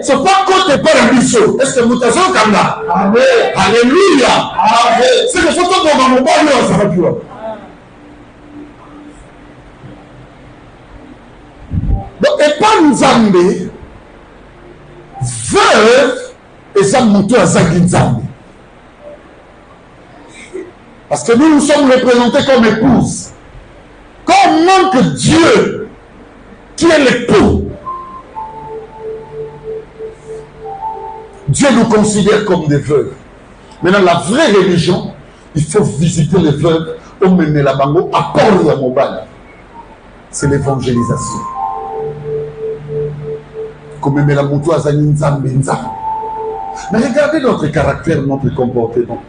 Ce n'est pas côté par un biseau. Est-ce que vous avez comme là? Alléluia. C'est que faut que dans mon bail, ça va plus loin. Donc, et pas Nzambe, veuve, et ça monte à Zagin. Parce que nous sommes représentés comme épouses. Comment que Dieu, qui est l'époux, Dieu nous considère comme des veuves. Maintenant, la vraie religion, il faut visiter les veuves, au mener la bango, à Port à Mobile. C'est l'évangélisation. Comme la moto à Zaninzam. Mais regardez notre caractère, notre comportement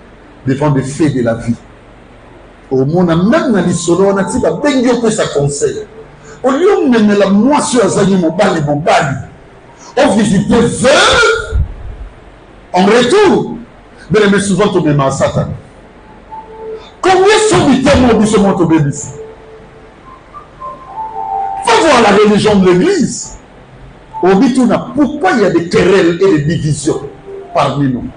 devant des faits de la vie. Au monde, même dans les solos, on a dit que ça conseille. Au lieu de mener la moisson à Zanin Mobali, on visitait veuve en retour. Mais souvent, on met à Satan. Combien sont les témoins de ce monde au bébé ici? Faut voir la religion de l'église. Pourquoi il y a des querelles et des divisions parmi nous?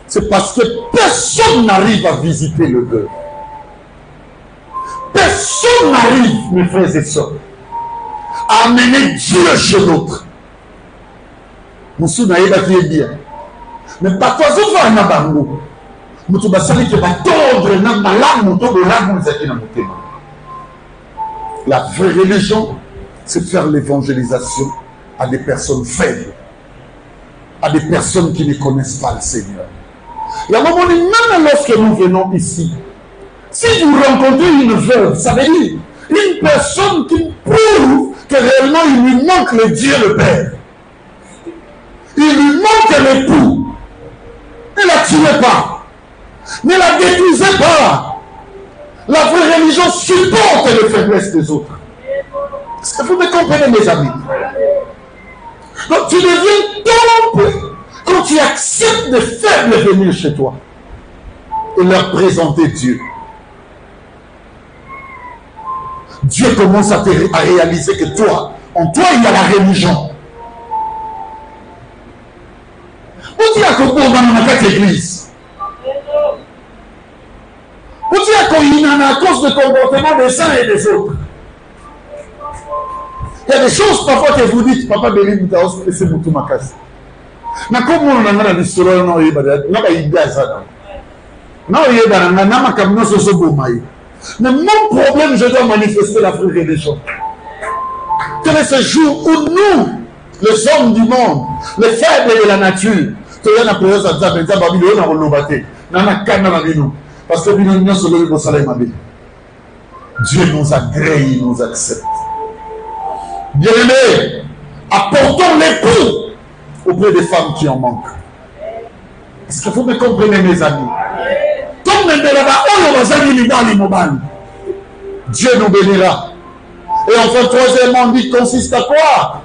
C'est parce que personne n'arrive à visiter le veuve. Personne n'arrive, mes frères et sœurs, à amener Dieu chez l'autre. Nous sommes bien. Mais parfois, on va en abango. Nous sommes qui va tordre la vraie religion, c'est faire l'évangélisation à des personnes faibles, à des personnes qui ne connaissent pas le Seigneur. Et à un moment donné, même lorsque nous venons ici, si vous rencontrez une veuve, ça veut dire une personne qui prouve que réellement il lui manque le Dieu le Père. Il lui manque l'époux. Ne la tuez pas. Ne la détruisez pas. La vraie religion supporte les faiblesses des autres. Est-ce que vous me comprenez, mes amis? Donc tu deviens torpé quand tu acceptes de faibles venir chez toi et leur présenter Dieu. Dieu commence à réaliser que toi, en toi, il y a la religion. Vous dites à quoi dans cette église? Vous dites à quoi il y en a à cause du comportement des uns et des autres? Il y a des choses parfois que vous dites, papa Béli, c'est beaucoup ma casse. Mais comme on a dans l'histoire, non, il y a des gaz. Non, il y a des gaz. Mais mon problème, je dois manifester la vraie religion. Quel est ce jour où nous, les hommes du monde, les faibles de la nature, parce que Dieu nous agrée, il nous accepte. Bien-aimés, apportons l'époux auprès des femmes qui en manquent. Est-ce que vous me comprenez, mes amis? Dieu nous bénira. Et enfin, troisièmement, dit consiste à quoi?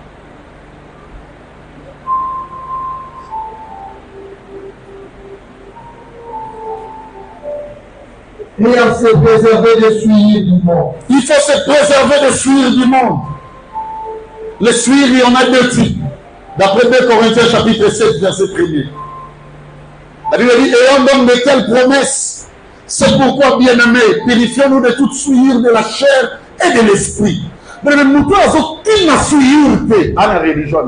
Et à se préserver de suivre du monde. Il faut se préserver de fuir du monde. Les suivre, il y en a deux types. D'après 2 Corinthiens chapitre 7, verset 1er. La Bible dit, ayant donc de telles promesses, c'est pourquoi, bien-aimés, purifions-nous de toute souillure de la chair et de l'esprit. Mais le mouton a aucune souillure à la religion.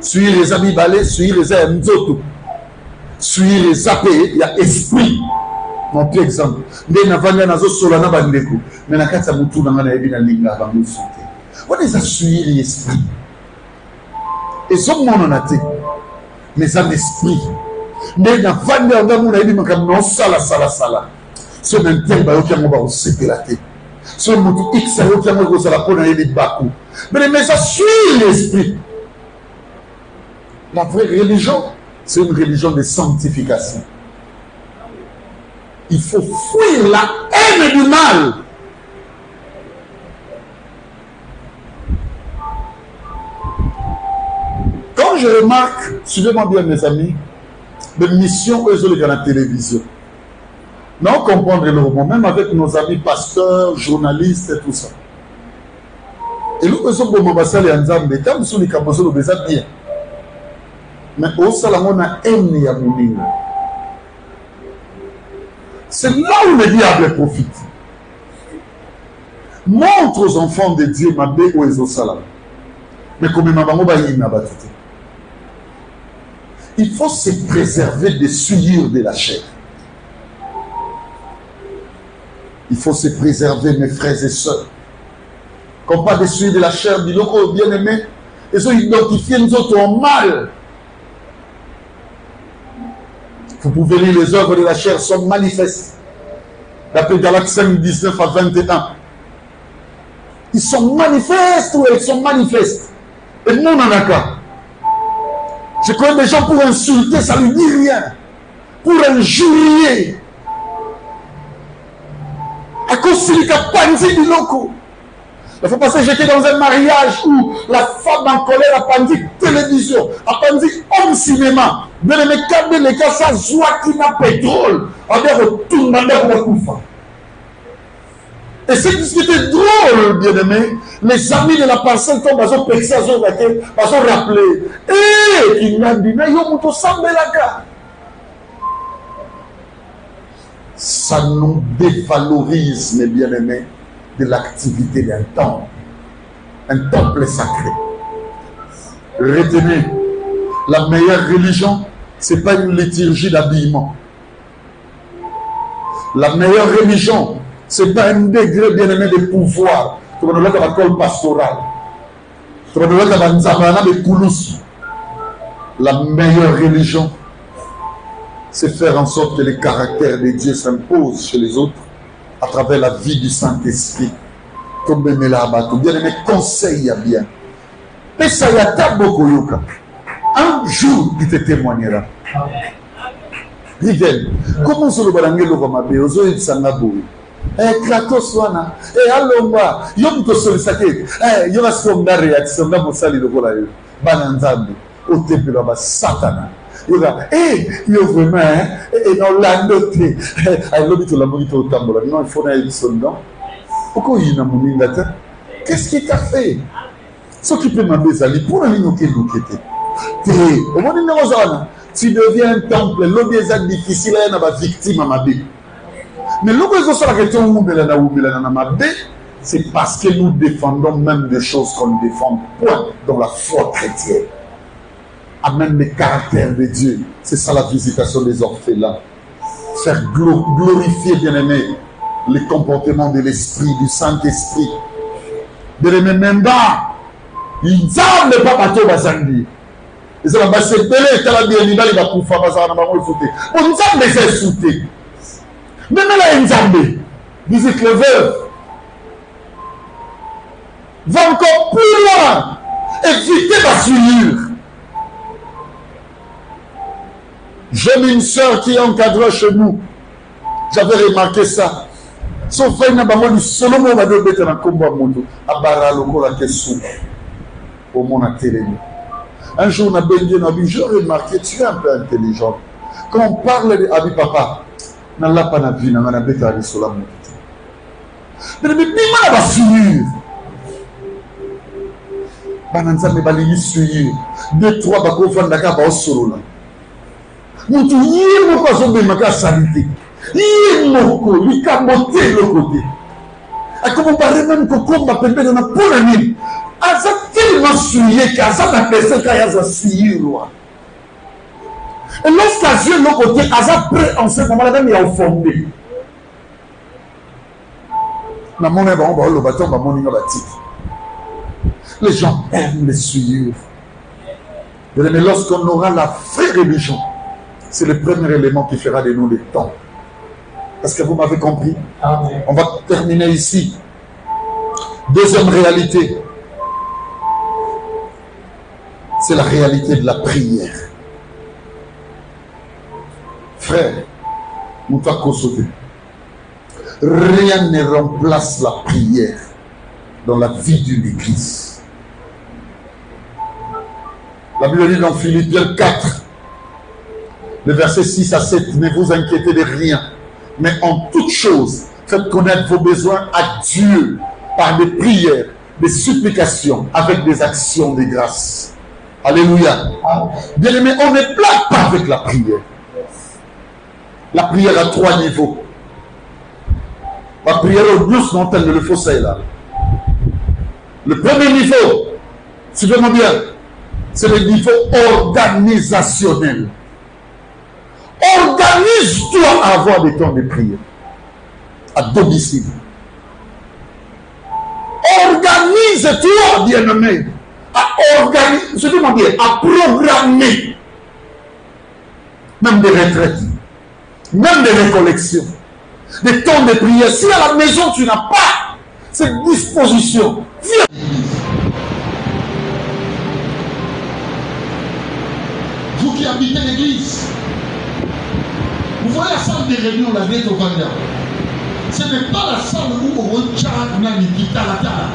Suivre les amis balais, suivre les amis nzoto. Suivre les apés, il y a esprit. Mon petit exemple. Mais na vanga na zo solana bandeko. Mais na kata mouton na ngana ebina linga ba musute. What is a suivre l'esprit? Et ce monde en a été. Mais un esprit. Mais na vanga na ngana ebina makam no sala. Ce même tel ba yokia mo ba osete la tête. Ce mouton X a yokia mo ko sala pona yeli baku. Mais ça suit l'esprit. La vraie religion, c'est une religion de sanctification. Il faut fuir la haine du mal. Quand je remarque, suivez-moi bien mes amis, des missions eux à la télévision. Non, comprendre le roman, même avec nos amis pasteurs, journalistes et tout ça. Et nous, nous sommes ambassadeurs et ensemble, et nous sommes bien. Mais au salon, on a haine à mourir. C'est là où le diable profite. Montre aux enfants de Dieu ma bé ou au salam. Mais comme il faut se préserver des souillures de la chair. Il faut se préserver, mes frères et sœurs. Comme pas des souillures de la chair, du loco bien-aimé, ils ont identifié nous autres en mal. Vous pouvez lire les œuvres de la chair sont manifestes. D'après Galates 5, 19 à 21. Ils sont manifestes ou ils sont manifestes. Et non, en a cas. Je connais des gens pour insulter, ça ne lui dit rien. Pour injurier. À cause de la pandie du loco. Il faut passer, j'étais dans un mariage où la femme en colère a pandit télévision, a pandit homme cinéma. Mais les cas, ça joie qui n'a pétrole. Et c'est ce qui était drôle, bien-aimé. Les amis de la parcelle tombent à son péché, à son rappeler. Eh, qui n'a dit, mais yo mouto sambe la ka. Ça nous dévalorise, mes bien-aimés, de l'activité d'un temple. Un temple sacré. Retenez, la meilleure religion, ce n'est pas une liturgie d'habillement. La meilleure religion, ce n'est pas un degré bien-aimé de pouvoir. Tu vas nous mettre à la colle pastorale. Tu vas nous mettre à la nzamana de Koulouss. La meilleure religion, c'est faire en sorte que le caractère de Dieu s'impose chez les autres à travers la vie du Saint-Esprit. Comme bien-aimé, conseille à bien. Et ça y a beaucoup yoka. Un jour, il te témoignera. Rivel, comment se le balangé le Romabe, aux oeufs de Sangabou? Kratos wana, alomba, yom to solisake, yom a sonda réaction, n'a pas sali le volaille, bananzambi, au temple là-bas, Satana. Il y a vraiment, et non, la note, I love it to la monite au tambour, non, il faut aller son nom. Pourquoi il y a mon ingata? Qu'est-ce qui t'a fait? S'occuper de ma bezali pour aller nous quitter. Au moment où tu deviens un temple, l'eau est difficile, il y a une victime à ma bé. Mais l'eau c'est parce que nous défendons même des choses qu'on défend point dans la foi chrétienne. Amen, le caractère de Dieu. C'est ça la visitation des orphelins. Faire glorifier, bien-aimé, les comportements de l'Esprit, du Saint-Esprit. Bien-aimé, même pas. Il ne pas bateau bazandi. Et ça va se belé, quand la bien-aimé, il va pouvoir faire ça, on nous a laissé sauter. Même là, il Nzambe, visite le veuve, va encore plus loin, éviter la souillure. J'aime une soeur qui est encadrée chez nous. J'avais remarqué ça. Sauf que nous Solomon va devoir être dans le combat mondo. Abara lokola kesu. Au monde à télé. Un jour, j'ai remarqué, tu es un peu intelligent. Quand on parle de Abi Papa, N'alla pas na vie, n'a bête à l'isola mon. Mais bima va suivre. Bananza me bali suivre. 2-3 bako fandaka ba osolo là. Mutu yé moko azombe maka sanité. Yé moko likabote le côté. Akomo bare même kokomba pembele na pona nini. Aza tellement souillé qu'aza na personne ka yaza suivre. Et lorsqu'à Dieu de l'autre côté, Aza prêt en ce moment-là, même il a fondé. Les gens aiment les suivre. Mais lorsqu'on aura la vraie religion, c'est le premier élément qui fera de nous les temps. Est-ce que vous m'avez compris? Amen. On va terminer ici. Deuxième réalité, c'est la réalité de la prière. Frère, rien ne remplace la prière dans la vie d'une église. La Bible dit dans Philippiens 4, le verset 6 à 7, ne vous inquiétez de rien, mais en toute chose, faites connaître vos besoins à Dieu par des prières, des supplications, avec des actions de grâce. Alléluia. Bien aimé, on ne plaque pas avec la prière. La prière à 3 niveaux. La prière au douce dont elle le fossé là. Le premier niveau, suivez-moi bien, c'est le niveau organisationnel. Organise-toi à avoir des temps de prière. À domicile. Organise-toi, bien-aimé, à organiser, suivez-moi bien, à programmer. Même des retraites. Même des récollections, des temps de prière. Si à la maison tu n'as pas cette disposition, viens. Vous qui habitez l'église, vous voyez la salle de réunion, la vieille au Vanda. Ce n'est pas la salle où on retient Nani Kitalatala,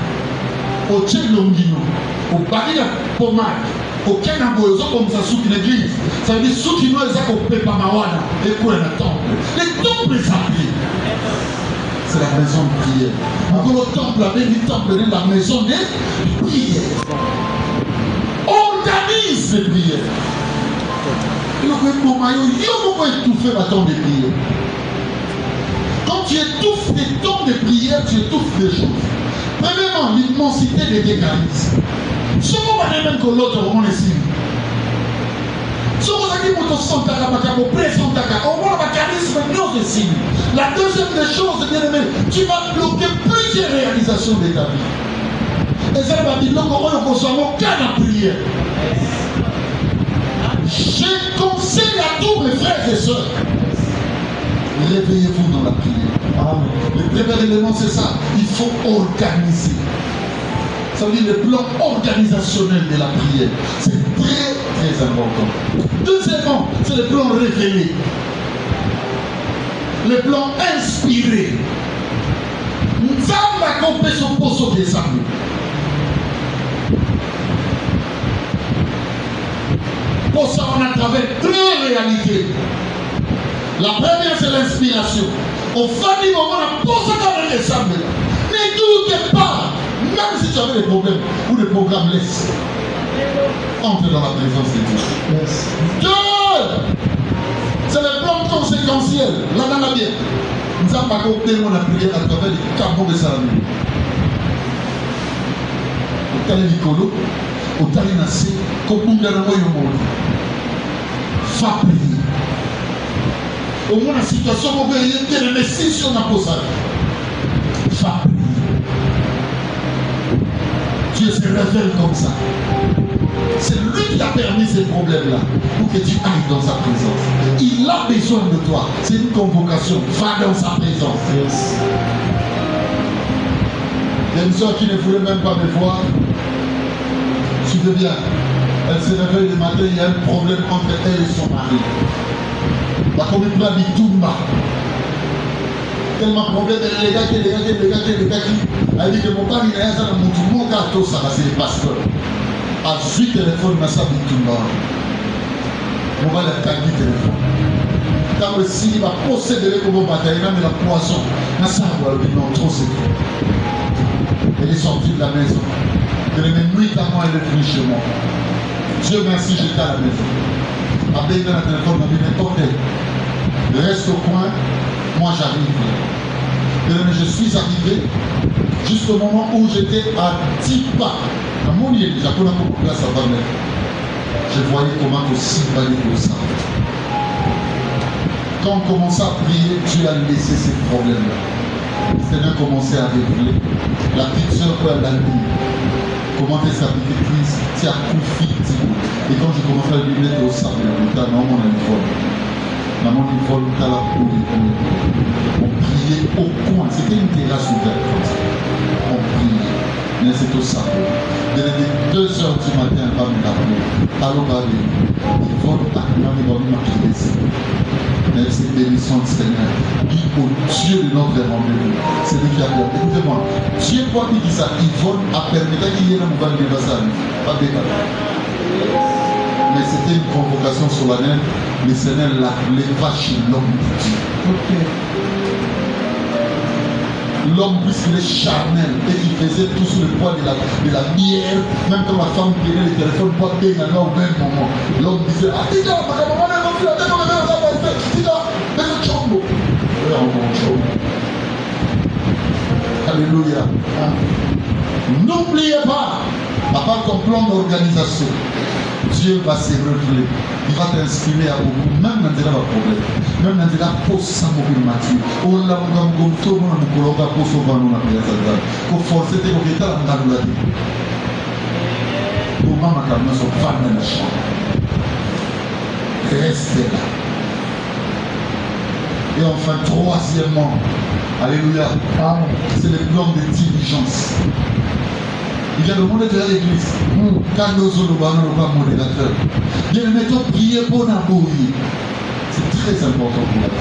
au Tchelongino, au Barilla Pomade. Aucun abozo comme ça sous l'église. Ça veut dire ceux qui nous ont pas mawana et quoi un temple. Les temples s'appuient. C'est la maison de prière. Encore le temple, le temple de la maison de prière. Organise les prières. Il faut étouffer la temps de prière. Quand tu étouffes les temps de prière, tu étouffes des choses. Premièrement, l'immensité des décalices. Ce qu'on va même que l'autre au monde ici. Ce qu'on a dit pour ton sang, pour présenter, au moins le charisme non ici. La deuxième des choses, bien aimé, tu vas bloquer plusieurs réalisations de ta vie. Et ça va dire qu'on ne soit aucun à prière. Je conseille à tous mes frères et sœurs, réveillez-vous dans la prière. Le premier élément, c'est ça. Il faut organiser. Ça veut dire le plan organisationnel de la prière. C'est très, très important. Deuxièmement, c'est le plan révélé. Le plan inspiré. Nous avons accompli son poste des amis. Pour ça, on a travers deux réalités. La première, c'est l'inspiration. Au fin du moment, on a posé dans les amis. Ne doutez pas. Même si tu avais des problèmes ou des programmes, laisse. Entre dans la présence de Dieu. Yes. Deux, c'est le plan conséquentiel. Là, dans la bien. Nous avons pas compris mon prière à travers les carbons de Salamé. Au Tali Nicolo, au Tali Nassé, comme nous l'avons vu au monde. Va prier. Au moins, la situation, on va y être, mais si on a posé. Va prier. Dieu se révèle comme ça. C'est lui qui t'a permis ces problèmes-là pour que tu ailles dans sa présence. Il a besoin de toi. C'est une convocation. Va dans sa présence. Yes. Il y a une soeur qui ne voulait même pas me voir. Suivez bien. Elle se réveille le matin, il y a un problème entre elle et son mari. La communauté dit Toumba. Tellement problème, les gars qui. Elle dit que mon père, il a un mon gâteau, ça va, c'est le pasteur. À 8 téléphones, mais ça dit Toumba. On va le calmer téléphone. Quand le signe va posséder comme bataille, mais la poisson, non, trop c'est tout. Elle est sortie de la maison. Elle est nuit à moi, elle est venue chez moi. Dieu merci, j'étais à la maison. Avec dans le téléphone, on m'a dit, reste au coin, moi j'arrive. Mais je suis arrivé jusqu'au moment où j'étais à 10 pas. Dans mon lit, j'ai pas beaucoup de place à Bamel. Je voyais comment aussi valait pour ça. Quand on commençait à prier, Dieu a laissé ces problèmes-là. Le Seigneur commençait à révéler. La petite soeur peut aller. Comment est-ce qu'elle a prise? C'est à Koufi. Et quand je commençais à lui mettre au sable, dans mon uniforme. Dans mon uniforme, dans la peau. On priait au coin. C'était une terrasse ouverte. On priait. Mais c'est au sable. Il était 2 heures du matin, elle va me rappeler. Allô, Babi. Il faut que tu m'a prié ici. Mais c'est bénissant du Seigneur. Dit au Dieu de notre rendez-vous. C'est lui qui a permis. Écoutez-moi. Dieu, quoi qu'il dit ça, Yvonne a permis qu'il y ait un mouvement de Bassane. Pas décalé. Mais c'était une convocation solennelle. Le Seigneur l'appelait pas chez l'homme de Dieu. L'homme, puisqu'il est charnel et il faisait tout sous le poids de la bière, même quand la femme prenait le téléphone, pas bien au même moment. L'homme disait, ah, dis donc, ma maman n'est pas plus, attends, ma mère va passer, dis donc, mais le chombo. Alléluia. N'oubliez pas, à part ton plan d'organisation, Dieu va se révéler. Il va t'inspirer à beaucoup, même dans des problèmes. Même dans des postes sans mobile mature. On l'a dit, on a posé au vent, on a pris à ça. Pour forcer, on a dit, on a dit. Pour maman, quand on a son fan dans la chambre. Restez là. Et enfin, troisièmement, alléluia, c'est le plan de diligence. Il y a le monde de l'église. Quand nous sommes pas modérateurs. Bien, mettons prier pour l'amour. C'est très important pour la vie.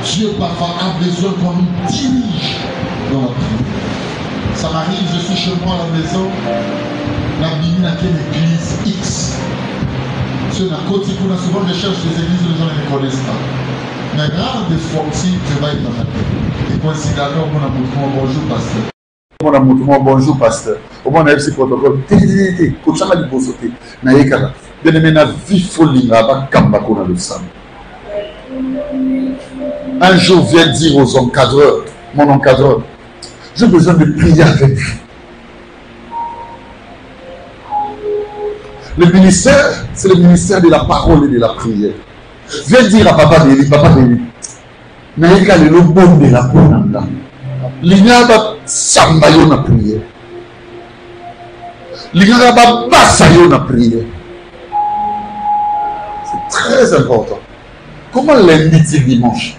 Dieu parfois a besoin qu'on nous dirige dans la prière. Ça m'arrive, je suis chez moi à la maison. La Bible n'a qu'une église X. Sur la côte, souvent je cherche des églises où les gens ne me connaissent pas. Mais rare des fois aussi, je vais être dans la tête. Et coïncidemment, mon amour, bonjour, pasteur. Mon amour, bonjour, pasteur. Au moins, on a eu ce protocole. Bien aimé, la vie folie, un jour, viens dire aux encadreurs, mon encadreur, j'ai besoin de prier avec lui. Le ministère, c'est le ministère de la parole et de la prière. Viens dire à papa Béli, Naïka le bon de la bonanda. L'ignaga sambayo na prière. L'ignaga basayo na prière. C'est très important. Comment lundi et dimanche?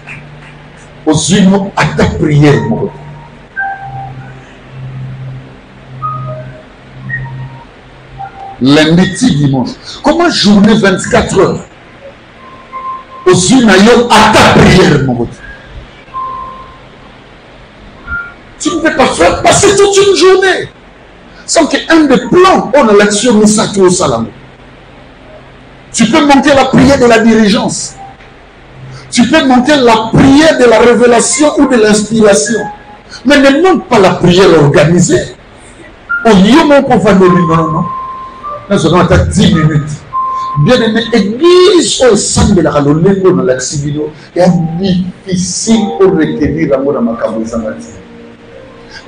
Aux unes à ta prière, mon. Lundi et dimanche. Comment journée 24 heures? Aux unes à ta prière, mon. Tu ne peux pas faire passer toute une journée sans qu'un des plans, on a l'action Misaki au Salam. Tu peux monter la prière de la dirigeance. Tu peux monter la prière de la révélation ou de l'inspiration. Mais ne monte pas la prière organisée. Au lieu qu'on va donner, non. Nous avons 10 minutes. Bien aimé, église au sein de la Ralolengo dans l'Axibino, il est difficile pour retenir l'amour dans ma cabouille.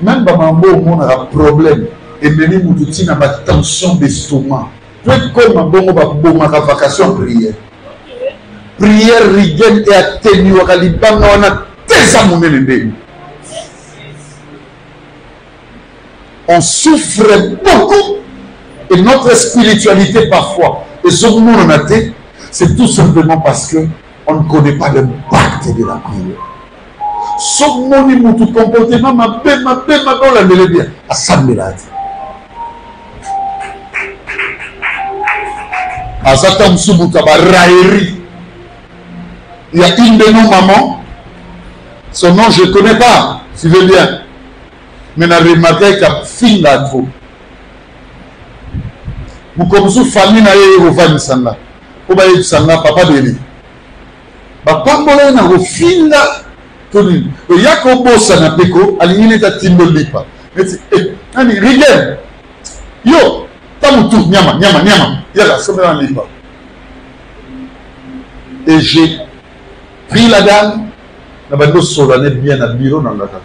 Même si on a un problème, et même si on a une tension d'estomac, peut-être comme on a une vacation prière. Prière rigueur et atténuée, on a des amours. On souffre beaucoup, et notre spiritualité parfois, et ce que nous on a été, c'est tout simplement parce qu'on ne connaît pas l'impact de la prière. Sauf mon tout comportement, ma paix, dans la mélodie. À ça, mélodie. À ça, il y a une de nos mamans, son nom je ne connais pas, si vous voulez bien. Mais on a remarqué qu'il y a fille là trop. Vous comme si famille n'a pas eu au Sanga. Vous voyez Sanga, papa de lui. bapambola na kofinda toni oyako bosa na peko alingi neta tindo lipa neti nani rigel yo tamutu nyama yala somela na lipa. Et j'ai pris la dame bien à bureau dans la tête.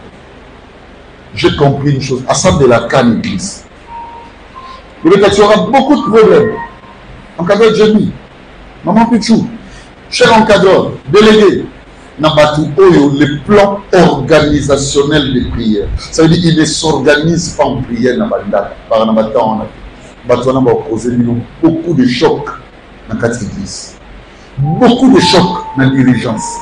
J'ai compris une chose, assemble de la canne église. Tu auras beaucoup de problèmes. Encadreur Jenny, maman Pichou, cher encadreur, délégué, le plan organisationnel des prières. Ça veut dire qu'il ne s'organise pas en prière dans la date. On a causé beaucoup de chocs dans cette église. Beaucoup de chocs dans la dirigeance.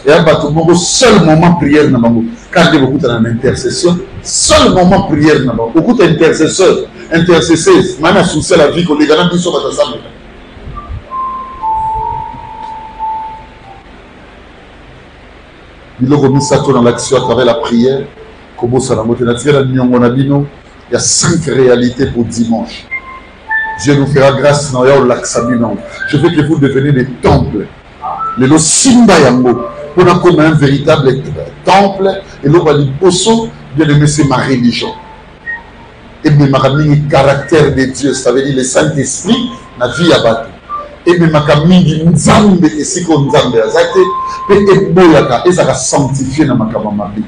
Et à le seul moment prière dans le quand il y a beaucoup d'intercession, seul moment prière dans le beaucoup d'intercesseurs, intercesseuses, maintenant soucier la vie qu'on les gagne, ils sont pas ensemble. Il a remis ça dans l'action à travers la prière. Comme ça, il y a 5 réalités pour dimanche. Dieu nous fera grâce. Je veux que vous deveniez des temples. Le Simba Yango. Pour qu'on ait un véritable temple. Et l'on va dire, bien aimé, c'est ma religion. Et mais ma caractère de Dieu, ça veut dire le Saint-Esprit, la vie à battre. Et mais ma camille nzambe et si qu'on nzambe azate et boyaka et ça va sanctifier dans ma camamabi.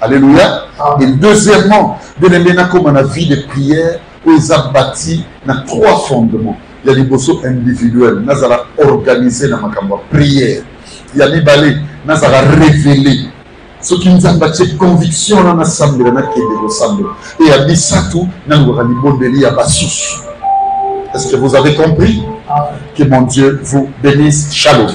Alléluia. Et deuxièmement, bien aimé, comme on a vie de prière, ils ont bâti dans 3 fondements. Il y a des bossos individuels, nous allons organiser dans ma prière. Il y a des balais, nous allons révéler. Ce qui nous a bâti conviction dans l'assemblée, dans l'assemblée. Et il y a des satou, nous allons les bons délits à Bassous. Est-ce que vous avez compris? Que mon Dieu vous bénisse. Shalom.